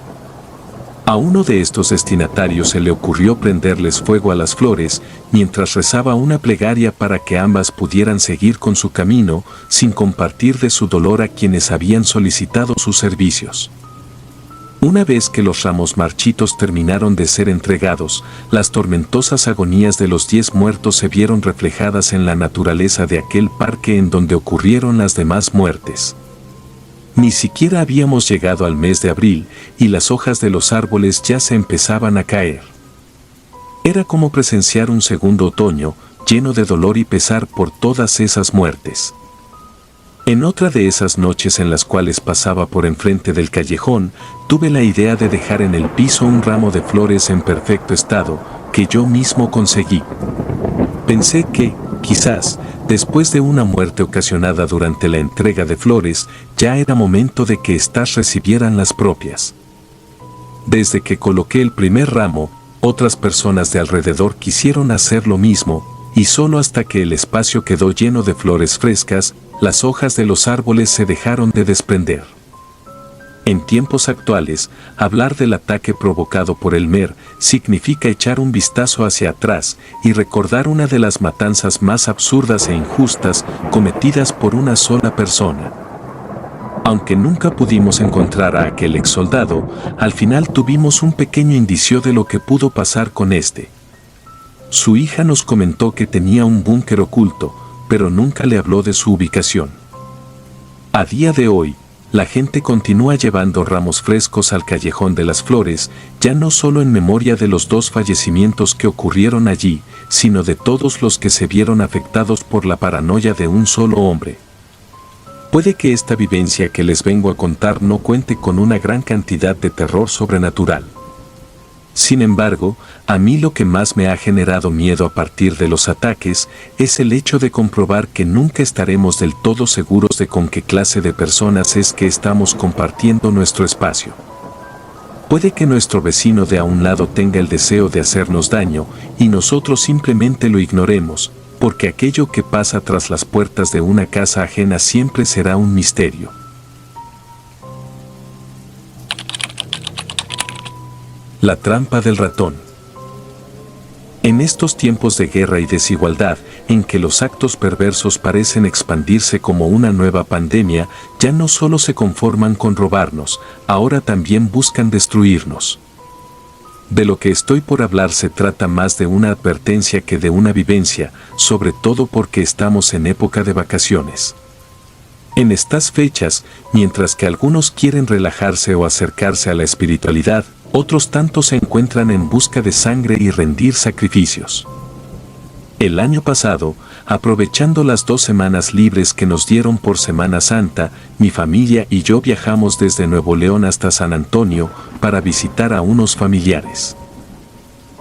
A uno de estos destinatarios se le ocurrió prenderles fuego a las flores, mientras rezaba una plegaria para que ambas pudieran seguir con su camino, sin compartir de su dolor a quienes habían solicitado sus servicios. Una vez que los ramos marchitos terminaron de ser entregados, las tormentosas agonías de los 10 muertos se vieron reflejadas en la naturaleza de aquel parque en donde ocurrieron las demás muertes. Ni siquiera habíamos llegado al mes de abril y las hojas de los árboles ya se empezaban a caer. Era como presenciar un segundo otoño, lleno de dolor y pesar por todas esas muertes. En otra de esas noches en las cuales pasaba por enfrente del callejón, tuve la idea de dejar en el piso un ramo de flores en perfecto estado, que yo mismo conseguí. Pensé que, quizás, después de una muerte ocasionada durante la entrega de flores, ya era momento de que éstas recibieran las propias. Desde que coloqué el primer ramo, otras personas de alrededor quisieron hacer lo mismo, y solo hasta que el espacio quedó lleno de flores frescas, las hojas de los árboles se dejaron de desprender. En tiempos actuales, hablar del ataque provocado por Elmer significa echar un vistazo hacia atrás y recordar una de las matanzas más absurdas e injustas cometidas por una sola persona. Aunque nunca pudimos encontrar a aquel exsoldado, al final tuvimos un pequeño indicio de lo que pudo pasar con este. Su hija nos comentó que tenía un búnker oculto, pero nunca le habló de su ubicación. A día de hoy, la gente continúa llevando ramos frescos al Callejón de las Flores, ya no solo en memoria de los 2 fallecimientos que ocurrieron allí, sino de todos los que se vieron afectados por la paranoia de un solo hombre. Puede que esta vivencia que les vengo a contar no cuente con una gran cantidad de terror sobrenatural. Sin embargo, a mí lo que más me ha generado miedo a partir de los ataques es el hecho de comprobar que nunca estaremos del todo seguros de con qué clase de personas es que estamos compartiendo nuestro espacio. Puede que nuestro vecino de a un lado tenga el deseo de hacernos daño y nosotros simplemente lo ignoremos, porque aquello que pasa tras las puertas de una casa ajena siempre será un misterio. La trampa del ratón. En estos tiempos de guerra y desigualdad, en que los actos perversos parecen expandirse como una nueva pandemia, ya no solo se conforman con robarnos, ahora también buscan destruirnos. De lo que estoy por hablar se trata más de una advertencia que de una vivencia, sobre todo porque estamos en época de vacaciones. En estas fechas, mientras que algunos quieren relajarse o acercarse a la espiritualidad, otros tantos se encuentran en busca de sangre y rendir sacrificios. El año pasado, aprovechando las 2 semanas libres que nos dieron por Semana Santa, mi familia y yo viajamos desde Nuevo León hasta San Antonio para visitar a unos familiares.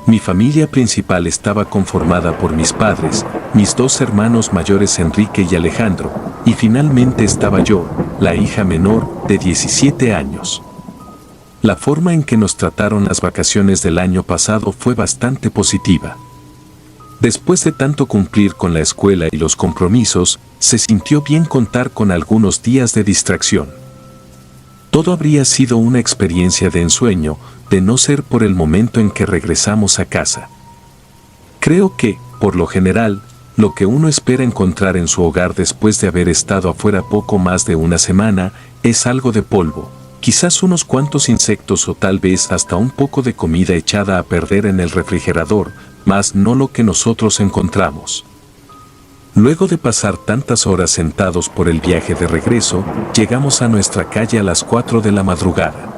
Mi familia principal estaba conformada por mis padres, mis 2 hermanos mayores Enrique y Alejandro, y finalmente estaba yo, la hija menor, de 17 años. La forma en que nos trataron las vacaciones del año pasado fue bastante positiva. Después de tanto cumplir con la escuela y los compromisos, se sintió bien contar con algunos días de distracción. Todo habría sido una experiencia de ensueño, de no ser por el momento en que regresamos a casa. Creo que, por lo general, lo que uno espera encontrar en su hogar después de haber estado afuera poco más de una semana, es algo de polvo. Quizás unos cuantos insectos o tal vez hasta un poco de comida echada a perder en el refrigerador, mas no lo que nosotros encontramos. Luego de pasar tantas horas sentados por el viaje de regreso, llegamos a nuestra calle a las 4 de la madrugada.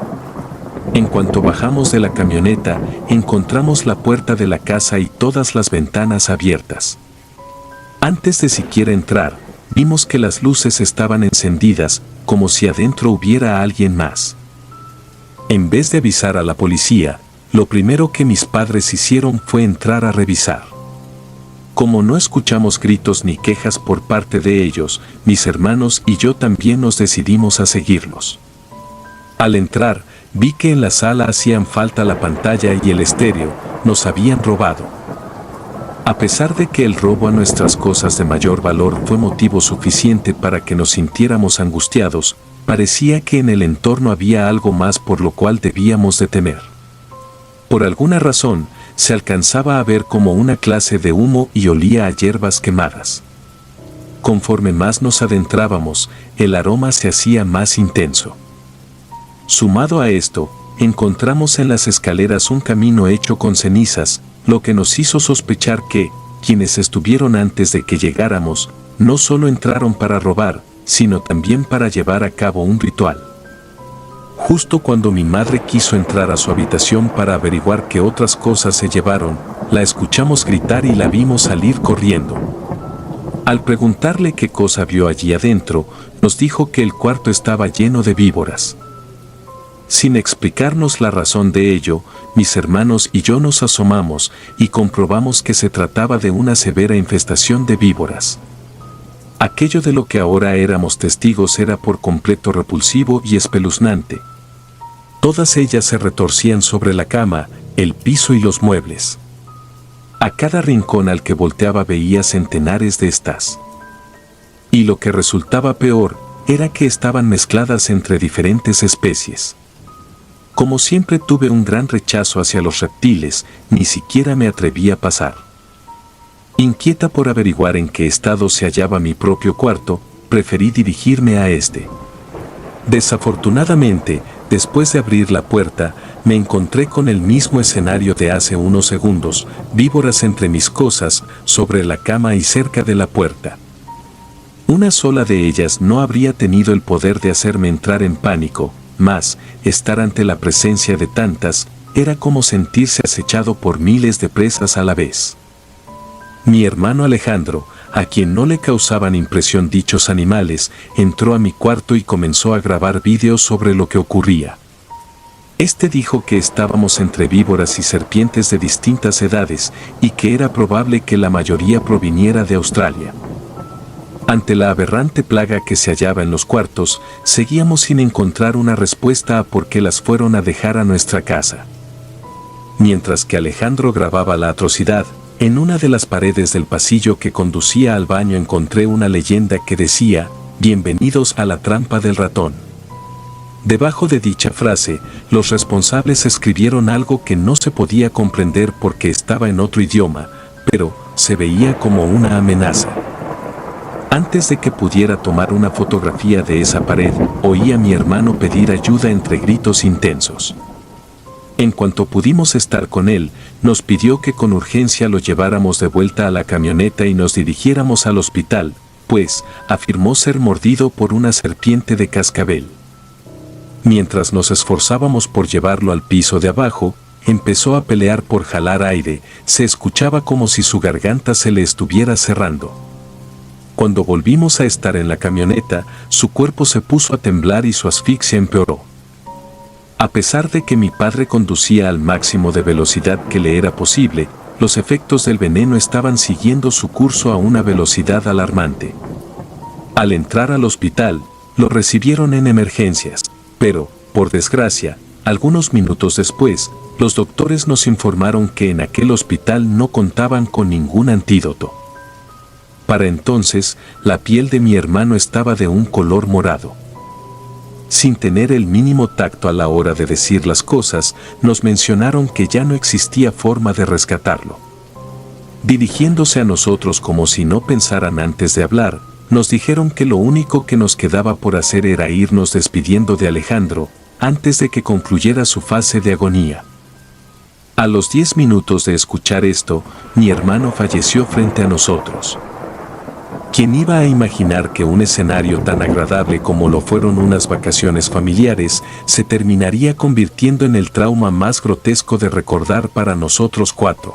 En cuanto bajamos de la camioneta, encontramos la puerta de la casa y todas las ventanas abiertas. Antes de siquiera entrar, vimos que las luces estaban encendidas, como si adentro hubiera alguien más. En vez de avisar a la policía, lo primero que mis padres hicieron fue entrar a revisar. Como no escuchamos gritos ni quejas por parte de ellos, mis hermanos y yo también nos decidimos a seguirlos. Al entrar, vi que en la sala hacían falta la pantalla y el estéreo, nos habían robado. A pesar de que el robo a nuestras cosas de mayor valor fue motivo suficiente para que nos sintiéramos angustiados, parecía que en el entorno había algo más por lo cual debíamos de temer. Por alguna razón, se alcanzaba a ver como una clase de humo y olía a hierbas quemadas. Conforme más nos adentrábamos, el aroma se hacía más intenso. Sumado a esto, encontramos en las escaleras un camino hecho con cenizas, lo que nos hizo sospechar que, quienes estuvieron antes de que llegáramos, no solo entraron para robar, sino también para llevar a cabo un ritual. Justo cuando mi madre quiso entrar a su habitación para averiguar qué otras cosas se llevaron, la escuchamos gritar y la vimos salir corriendo. Al preguntarle qué cosa vio allí adentro, nos dijo que el cuarto estaba lleno de víboras. Sin explicarnos la razón de ello, mis hermanos y yo nos asomamos y comprobamos que se trataba de una severa infestación de víboras. Aquello de lo que ahora éramos testigos era por completo repulsivo y espeluznante. Todas ellas se retorcían sobre la cama, el piso y los muebles. A cada rincón al que volteaba veía centenares de estas. Y lo que resultaba peor, era que estaban mezcladas entre diferentes especies. Como siempre tuve un gran rechazo hacia los reptiles, ni siquiera me atreví a pasar. Inquieta por averiguar en qué estado se hallaba mi propio cuarto, preferí dirigirme a este. Desafortunadamente, después de abrir la puerta, me encontré con el mismo escenario de hace unos segundos, víboras entre mis cosas, sobre la cama y cerca de la puerta. Una sola de ellas no habría tenido el poder de hacerme entrar en pánico, mas, estar ante la presencia de tantas, era como sentirse acechado por miles de presas a la vez. Mi hermano Alejandro, a quien no le causaban impresión dichos animales, entró a mi cuarto y comenzó a grabar vídeos sobre lo que ocurría. Este dijo que estábamos entre víboras y serpientes de distintas edades y que era probable que la mayoría proviniera de Australia. Ante la aberrante plaga que se hallaba en los cuartos, seguíamos sin encontrar una respuesta a por qué las fueron a dejar a nuestra casa. Mientras que Alejandro grababa la atrocidad, en una de las paredes del pasillo que conducía al baño encontré una leyenda que decía: «Bienvenidos a la trampa del ratón». Debajo de dicha frase, los responsables escribieron algo que no se podía comprender porque estaba en otro idioma, pero se veía como una amenaza. Antes de que pudiera tomar una fotografía de esa pared, oí a mi hermano pedir ayuda entre gritos intensos. En cuanto pudimos estar con él, nos pidió que con urgencia lo lleváramos de vuelta a la camioneta y nos dirigiéramos al hospital, pues afirmó ser mordido por una serpiente de cascabel. Mientras nos esforzábamos por llevarlo al piso de abajo, empezó a pelear por jalar aire, se escuchaba como si su garganta se le estuviera cerrando. Cuando volvimos a estar en la camioneta, su cuerpo se puso a temblar y su asfixia empeoró. A pesar de que mi padre conducía al máximo de velocidad que le era posible, los efectos del veneno estaban siguiendo su curso a una velocidad alarmante. Al entrar al hospital, lo recibieron en emergencias. Pero, por desgracia, algunos minutos después, los doctores nos informaron que en aquel hospital no contaban con ningún antídoto. Para entonces, la piel de mi hermano estaba de un color morado. Sin tener el mínimo tacto a la hora de decir las cosas, nos mencionaron que ya no existía forma de rescatarlo. Dirigiéndose a nosotros como si no pensaran antes de hablar, nos dijeron que lo único que nos quedaba por hacer era irnos despidiendo de Alejandro, antes de que concluyera su fase de agonía. A los 10 minutos de escuchar esto, mi hermano falleció frente a nosotros. ¿Quién iba a imaginar que un escenario tan agradable como lo fueron unas vacaciones familiares, se terminaría convirtiendo en el trauma más grotesco de recordar para nosotros cuatro?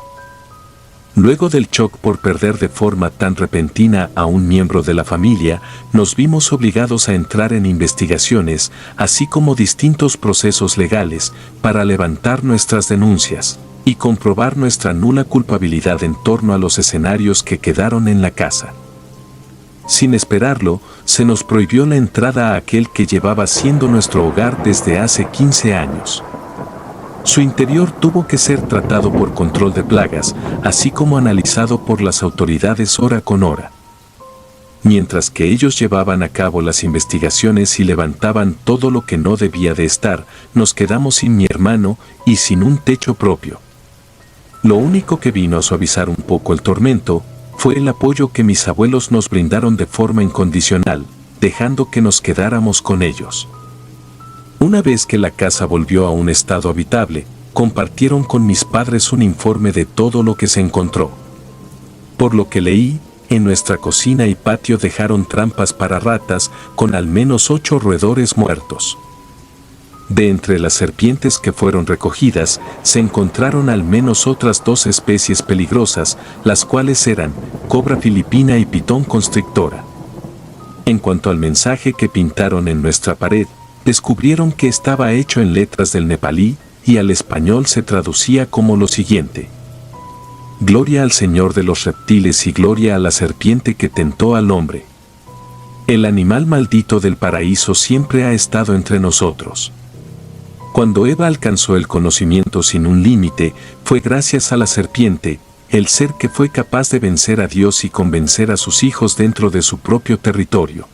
Luego del shock por perder de forma tan repentina a un miembro de la familia, nos vimos obligados a entrar en investigaciones, así como distintos procesos legales, para levantar nuestras denuncias y comprobar nuestra nula culpabilidad en torno a los escenarios que quedaron en la casa. Sin esperarlo, se nos prohibió la entrada a aquel que llevaba siendo nuestro hogar desde hace 15 años. Su interior tuvo que ser tratado por control de plagas, así como analizado por las autoridades hora con hora. Mientras que ellos llevaban a cabo las investigaciones y levantaban todo lo que no debía de estar, nos quedamos sin mi hermano y sin un techo propio. Lo único que vino a suavizar un poco el tormento fue el apoyo que mis abuelos nos brindaron de forma incondicional, dejando que nos quedáramos con ellos. Una vez que la casa volvió a un estado habitable, compartieron con mis padres un informe de todo lo que se encontró. Por lo que leí, en nuestra cocina y patio dejaron trampas para ratas con al menos 8 roedores muertos. De entre las serpientes que fueron recogidas, se encontraron al menos otras 2 especies peligrosas, las cuales eran cobra filipina y pitón constrictora. En cuanto al mensaje que pintaron en nuestra pared, descubrieron que estaba hecho en letras del nepalí y al español se traducía como lo siguiente: Gloria al Señor de los reptiles y gloria a la serpiente que tentó al hombre. El animal maldito del paraíso siempre ha estado entre nosotros. Cuando Eva alcanzó el conocimiento sin un límite, fue gracias a la serpiente, el ser que fue capaz de vencer a Dios y convencer a sus hijos dentro de su propio territorio.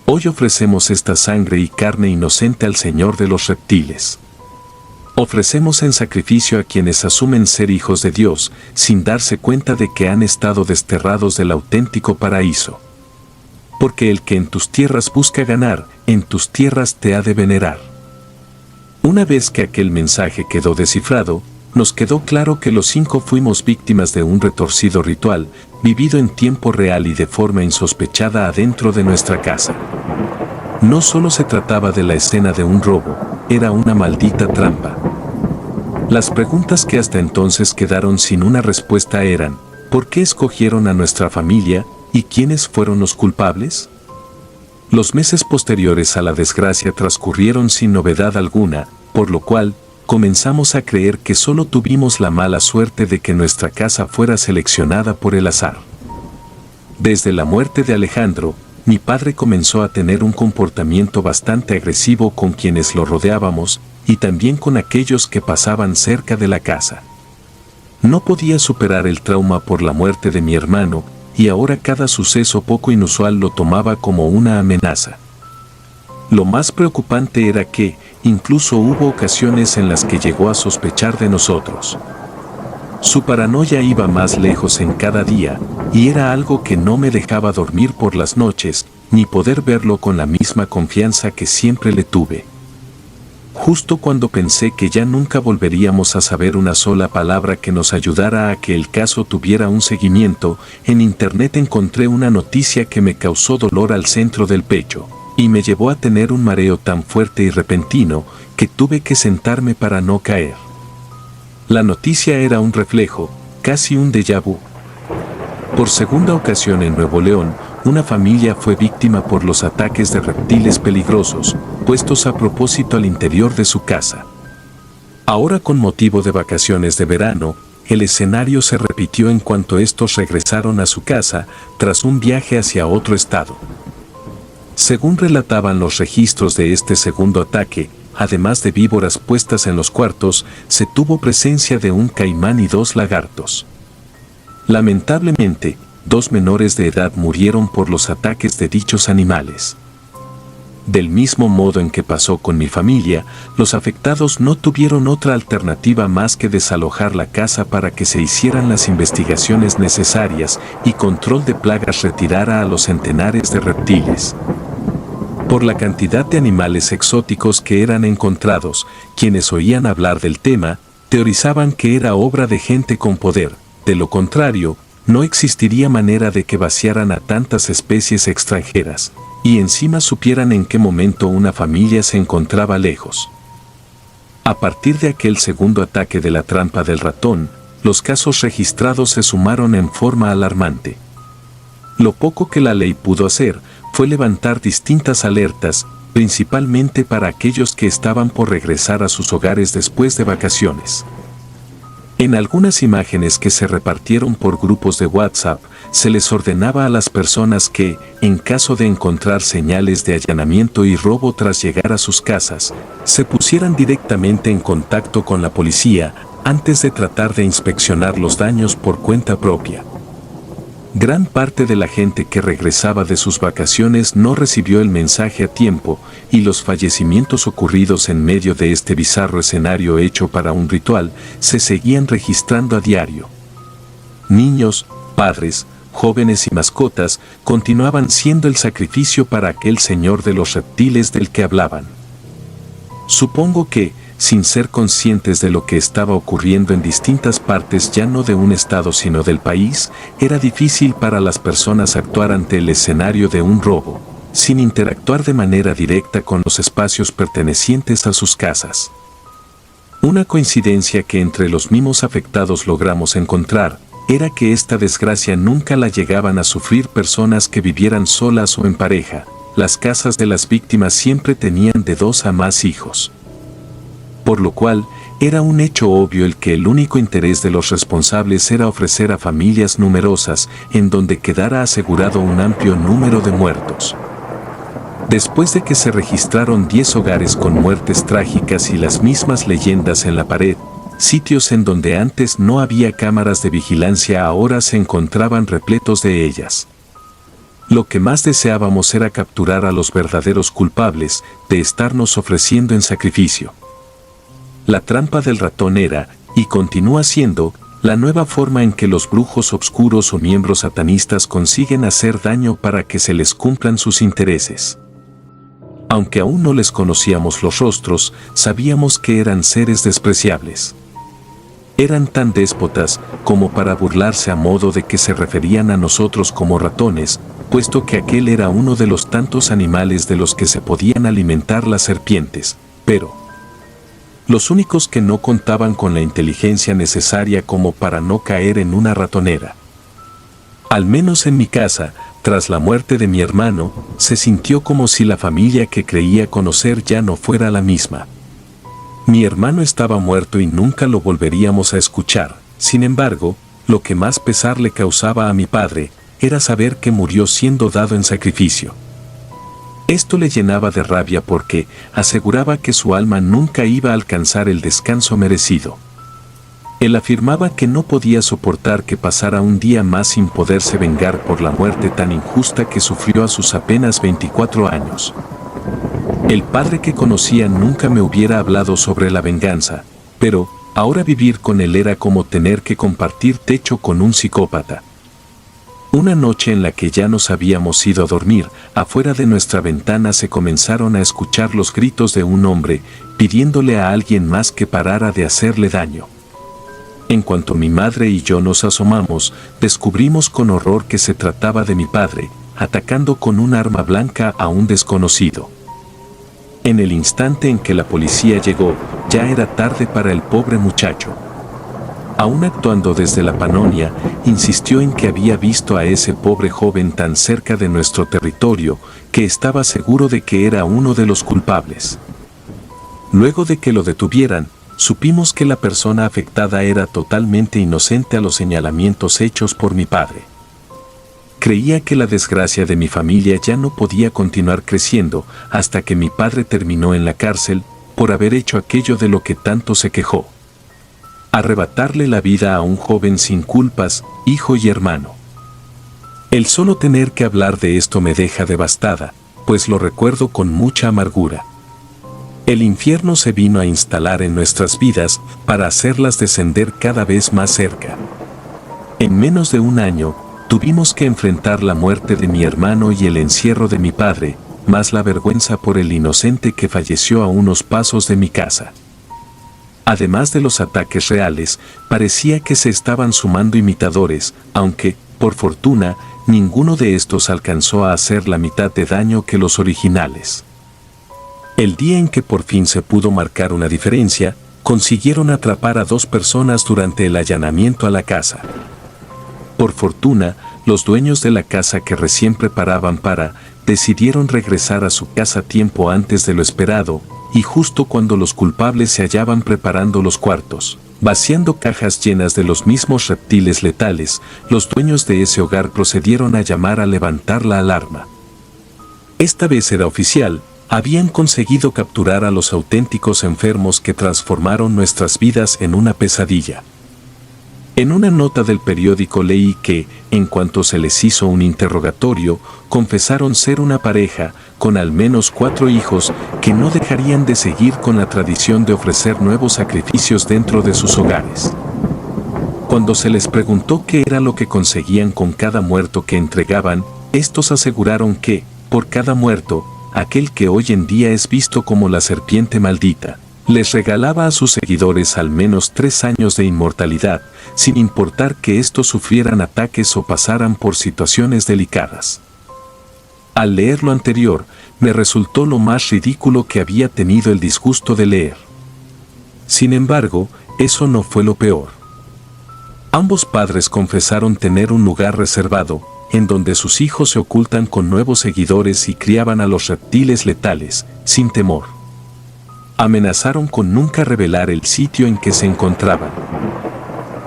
Hoy ofrecemos esta sangre y carne inocente al Señor de los reptiles. Ofrecemos en sacrificio a quienes asumen ser hijos de Dios, sin darse cuenta de que han estado desterrados del auténtico paraíso. Porque el que en tus tierras busca ganar, en tus tierras te ha de venerar. Una vez que aquel mensaje quedó descifrado, nos quedó claro que los 5 fuimos víctimas de un retorcido ritual, vivido en tiempo real y de forma insospechada adentro de nuestra casa. No solo se trataba de la escena de un robo, era una maldita trampa. Las preguntas que hasta entonces quedaron sin una respuesta eran: ¿por qué escogieron a nuestra familia y quiénes fueron los culpables? Los meses posteriores a la desgracia transcurrieron sin novedad alguna, por lo cual comenzamos a creer que solo tuvimos la mala suerte de que nuestra casa fuera seleccionada por el azar. Desde la muerte de Alejandro, mi padre comenzó a tener un comportamiento bastante agresivo con quienes lo rodeábamos y también con aquellos que pasaban cerca de la casa. No podía superar el trauma por la muerte de mi hermano y ahora cada suceso poco inusual lo tomaba como una amenaza. Lo más preocupante era que, incluso hubo ocasiones en las que llegó a sospechar de nosotros. Su paranoia iba más lejos en cada día, y era algo que no me dejaba dormir por las noches, ni poder verlo con la misma confianza que siempre le tuve. Justo cuando pensé que ya nunca volveríamos a saber una sola palabra que nos ayudara a que el caso tuviera un seguimiento, en internet encontré una noticia que me causó dolor al centro del pecho, y me llevó a tener un mareo tan fuerte y repentino que tuve que sentarme para no caer. La noticia era un reflejo, casi un déjà vu. Por segunda ocasión en Nuevo León, una familia fue víctima por los ataques de reptiles peligrosos, puestos a propósito al interior de su casa. Ahora, con motivo de vacaciones de verano, el escenario se repitió en cuanto estos regresaron a su casa tras un viaje hacia otro estado. Según relataban los registros de este segundo ataque, además de víboras puestas en los cuartos, se tuvo presencia de un caimán y 2 lagartos. Lamentablemente, 2 menores de edad murieron por los ataques de dichos animales. Del mismo modo en que pasó con mi familia, los afectados no tuvieron otra alternativa más que desalojar la casa para que se hicieran las investigaciones necesarias y Control de Plagas retirara a los centenares de reptiles. Por la cantidad de animales exóticos que eran encontrados, quienes oían hablar del tema, teorizaban que era obra de gente con poder. De lo contrario, no existiría manera de que vaciaran a tantas especies extranjeras, y encima supieran en qué momento una familia se encontraba lejos. A partir de aquel segundo ataque de la trampa del ratón, los casos registrados se sumaron en forma alarmante. Lo poco que la ley pudo hacer fue levantar distintas alertas, principalmente para aquellos que estaban por regresar a sus hogares después de vacaciones. En algunas imágenes que se repartieron por grupos de WhatsApp, se les ordenaba a las personas que, en caso de encontrar señales de allanamiento y robo tras llegar a sus casas, se pusieran directamente en contacto con la policía antes de tratar de inspeccionar los daños por cuenta propia. Gran parte de la gente que regresaba de sus vacaciones no recibió el mensaje a tiempo, y los fallecimientos ocurridos en medio de este bizarro escenario hecho para un ritual se seguían registrando a diario. Niños, padres, jóvenes y mascotas continuaban siendo el sacrificio para aquel señor de los reptiles del que hablaban. Supongo que, sin ser conscientes de lo que estaba ocurriendo en distintas partes ya no de un estado sino del país, era difícil para las personas actuar ante el escenario de un robo, sin interactuar de manera directa con los espacios pertenecientes a sus casas. Una coincidencia que entre los mismos afectados logramos encontrar, era que esta desgracia nunca la llegaban a sufrir personas que vivieran solas o en pareja. Las casas de las víctimas siempre tenían de 2 a más hijos. Por lo cual, era un hecho obvio el que el único interés de los responsables era ofrecer a familias numerosas en donde quedara asegurado un amplio número de muertos. Después de que se registraron 10 hogares con muertes trágicas y las mismas leyendas en la pared, sitios en donde antes no había cámaras de vigilancia ahora se encontraban repletos de ellas. Lo que más deseábamos era capturar a los verdaderos culpables de estarnos ofreciendo en sacrificio. La trampa del ratón era, y continúa siendo, la nueva forma en que los brujos obscuros o miembros satanistas consiguen hacer daño para que se les cumplan sus intereses. Aunque aún no les conocíamos los rostros, sabíamos que eran seres despreciables. Eran tan déspotas como para burlarse a modo de que se referían a nosotros como ratones, puesto que aquel era uno de los tantos animales de los que se podían alimentar las serpientes, pero los únicos que no contaban con la inteligencia necesaria como para no caer en una ratonera. Al menos en mi casa, tras la muerte de mi hermano, se sintió como si la familia que creía conocer ya no fuera la misma. Mi hermano estaba muerto y nunca lo volveríamos a escuchar. Sin embargo, lo que más pesar le causaba a mi padre era saber que murió siendo dado en sacrificio. Esto le llenaba de rabia porque aseguraba que su alma nunca iba a alcanzar el descanso merecido. Él afirmaba que no podía soportar que pasara un día más sin poderse vengar por la muerte tan injusta que sufrió a sus apenas 24 años. El padre que conocía nunca me hubiera hablado sobre la venganza, pero ahora vivir con él era como tener que compartir techo con un psicópata. Una noche en la que ya nos habíamos ido a dormir, afuera de nuestra ventana se comenzaron a escuchar los gritos de un hombre pidiéndole a alguien más que parara de hacerle daño. En cuanto mi madre y yo nos asomamos, descubrimos con horror que se trataba de mi padre, atacando con un arma blanca a un desconocido. En el instante en que la policía llegó, ya era tarde para el pobre muchacho. Aún actuando desde la Panonia, insistió en que había visto a ese pobre joven tan cerca de nuestro territorio, que estaba seguro de que era uno de los culpables. Luego de que lo detuvieran, supimos que la persona afectada era totalmente inocente a los señalamientos hechos por mi padre. Creía que la desgracia de mi familia ya no podía continuar creciendo hasta que mi padre terminó en la cárcel por haber hecho aquello de lo que tanto se quejó. Arrebatarle la vida a un joven sin culpas, hijo y hermano. El solo tener que hablar de esto me deja devastada, pues lo recuerdo con mucha amargura. El infierno se vino a instalar en nuestras vidas para hacerlas descender cada vez más cerca. En menos de un año, tuvimos que enfrentar la muerte de mi hermano y el encierro de mi padre, más la vergüenza por el inocente que falleció a unos pasos de mi casa. Además de los ataques reales, parecía que se estaban sumando imitadores, aunque, por fortuna, ninguno de estos alcanzó a hacer la mitad de daño que los originales. El día en que por fin se pudo marcar una diferencia, consiguieron atrapar a 2 personas durante el allanamiento a la casa. Por fortuna, los dueños de la casa que recién preparaban decidieron regresar a su casa tiempo antes de lo esperado, y justo cuando los culpables se hallaban preparando los cuartos, vaciando cajas llenas de los mismos reptiles letales, los dueños de ese hogar procedieron a llamar a levantar la alarma. Esta vez era oficial, habían conseguido capturar a los auténticos enfermos que transformaron nuestras vidas en una pesadilla. En una nota del periódico leí que, en cuanto se les hizo un interrogatorio, confesaron ser una pareja, con al menos 4 hijos, que no dejarían de seguir con la tradición de ofrecer nuevos sacrificios dentro de sus hogares. Cuando se les preguntó qué era lo que conseguían con cada muerto que entregaban, estos aseguraron que, por cada muerto, aquel que hoy en día es visto como la serpiente maldita, les regalaba a sus seguidores al menos 3 años de inmortalidad, sin importar que estos sufrieran ataques o pasaran por situaciones delicadas. Al leer lo anterior, me resultó lo más ridículo que había tenido el disgusto de leer. Sin embargo, eso no fue lo peor. Ambos padres confesaron tener un lugar reservado, en donde sus hijos se ocultan con nuevos seguidores y criaban a los reptiles letales, sin temor. Amenazaron con nunca revelar el sitio en que se encontraban.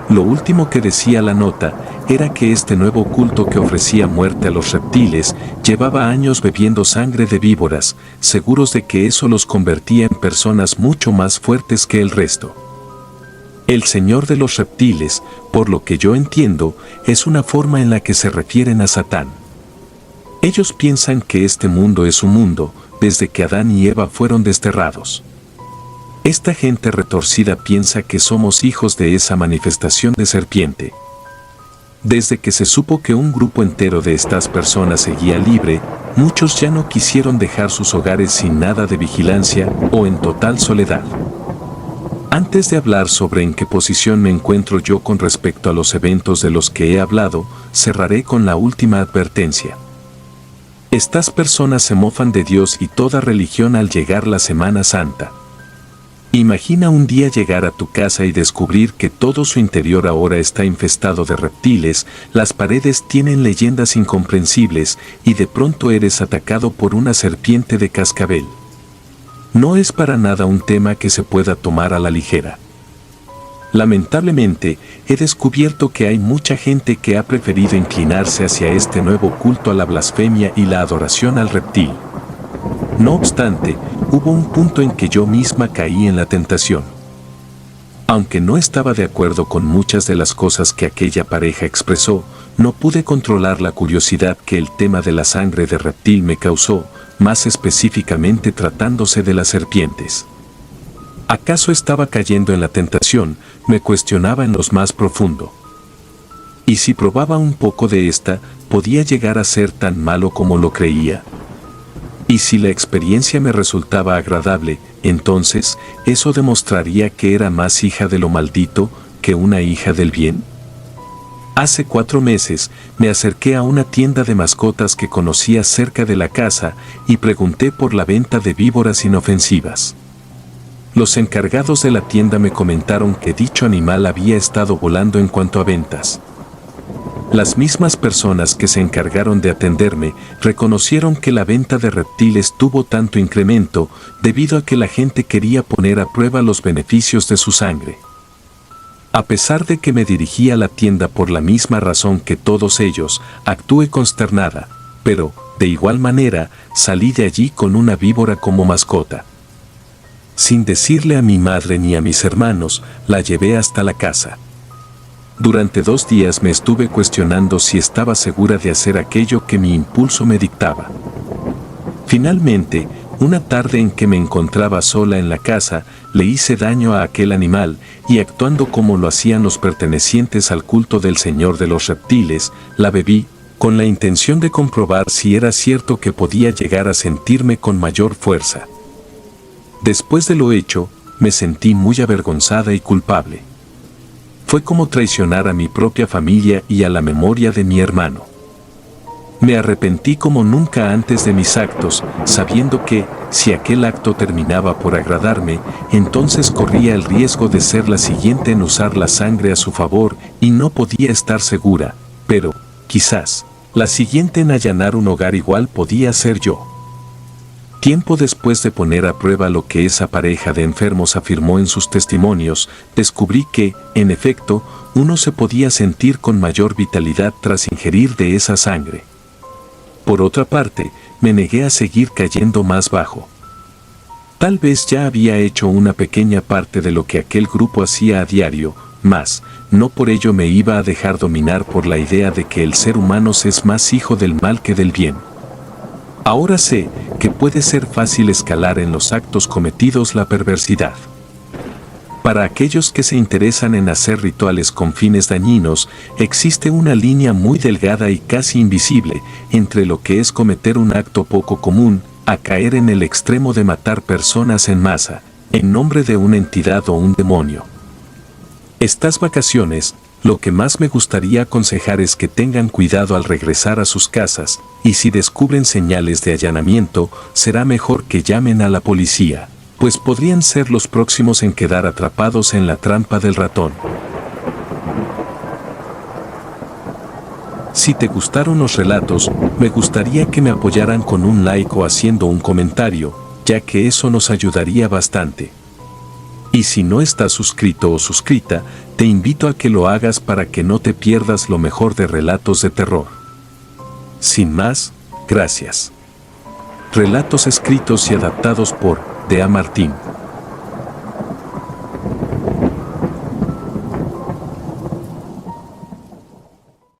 Lo último que decía la nota era que este nuevo culto que ofrecía muerte a los reptiles llevaba años bebiendo sangre de víboras, seguros de que eso los convertía en personas mucho más fuertes que el resto. El señor de los reptiles, por lo que yo entiendo, es una forma en la que se refieren a Satán. Ellos piensan que este mundo es su mundo, desde que Adán y Eva fueron desterrados. Esta gente retorcida piensa que somos hijos de esa manifestación de serpiente. Desde que se supo que un grupo entero de estas personas seguía libre, muchos ya no quisieron dejar sus hogares sin nada de vigilancia o en total soledad. Antes de hablar sobre en qué posición me encuentro yo con respecto a los eventos de los que he hablado, cerraré con la última advertencia. Estas personas se mofan de Dios y toda religión al llegar la Semana Santa. Imagina un día llegar a tu casa y descubrir que todo su interior ahora está infestado de reptiles, las paredes tienen leyendas incomprensibles y de pronto eres atacado por una serpiente de cascabel. No es para nada un tema que se pueda tomar a la ligera. Lamentablemente, he descubierto que hay mucha gente que ha preferido inclinarse hacia este nuevo culto a la blasfemia y la adoración al reptil. No obstante, hubo un punto en que yo misma caí en la tentación. Aunque no estaba de acuerdo con muchas de las cosas que aquella pareja expresó, no pude controlar la curiosidad que el tema de la sangre de reptil me causó, más específicamente tratándose de las serpientes. ¿Acaso estaba cayendo en la tentación?, me cuestionaba en lo más profundo. ¿Y si probaba un poco de esta, podía llegar a ser tan malo como lo creía? Y si la experiencia me resultaba agradable, entonces, ¿eso demostraría que era más hija de lo maldito que una hija del bien? Hace 4 meses, me acerqué a una tienda de mascotas que conocía cerca de la casa y pregunté por la venta de víboras inofensivas. Los encargados de la tienda me comentaron que dicho animal había estado volando en cuanto a ventas. Las mismas personas que se encargaron de atenderme reconocieron que la venta de reptiles tuvo tanto incremento debido a que la gente quería poner a prueba los beneficios de su sangre. A pesar de que me dirigí a la tienda por la misma razón que todos ellos, actué consternada, pero, de igual manera, salí de allí con una víbora como mascota. Sin decirle a mi madre ni a mis hermanos, la llevé hasta la casa. Durante 2 días me estuve cuestionando si estaba segura de hacer aquello que mi impulso me dictaba. Finalmente, una tarde en que me encontraba sola en la casa, le hice daño a aquel animal y actuando como lo hacían los pertenecientes al culto del Señor de los reptiles, la bebí, con la intención de comprobar si era cierto que podía llegar a sentirme con mayor fuerza. Después de lo hecho, me sentí muy avergonzada y culpable. Fue como traicionar a mi propia familia y a la memoria de mi hermano. Me arrepentí como nunca antes de mis actos, sabiendo que, si aquel acto terminaba por agradarme, entonces corría el riesgo de ser la siguiente en usar la sangre a su favor y no podía estar segura, pero, quizás, la siguiente en allanar un hogar igual podía ser yo. Tiempo después de poner a prueba lo que esa pareja de enfermos afirmó en sus testimonios, descubrí que, en efecto, uno se podía sentir con mayor vitalidad tras ingerir de esa sangre. Por otra parte, me negué a seguir cayendo más bajo. Tal vez ya había hecho una pequeña parte de lo que aquel grupo hacía a diario, mas, no por ello me iba a dejar dominar por la idea de que el ser humano es más hijo del mal que del bien. Ahora sé que puede ser fácil escalar en los actos cometidos la perversidad. Para aquellos que se interesan en hacer rituales con fines dañinos, existe una línea muy delgada y casi invisible entre lo que es cometer un acto poco común, a caer en el extremo de matar personas en masa, en nombre de una entidad o un demonio. Estas vacaciones, lo que más me gustaría aconsejar es que tengan cuidado al regresar a sus casas, y si descubren señales de allanamiento, será mejor que llamen a la policía, pues podrían ser los próximos en quedar atrapados en la trampa del ratón. Si te gustaron los relatos, me gustaría que me apoyaran con un like o haciendo un comentario, ya que eso nos ayudaría bastante. Y si no estás suscrito o suscrita, te invito a que lo hagas para que no te pierdas lo mejor de relatos de terror. Sin más, gracias. Relatos escritos y adaptados por Dea Martín.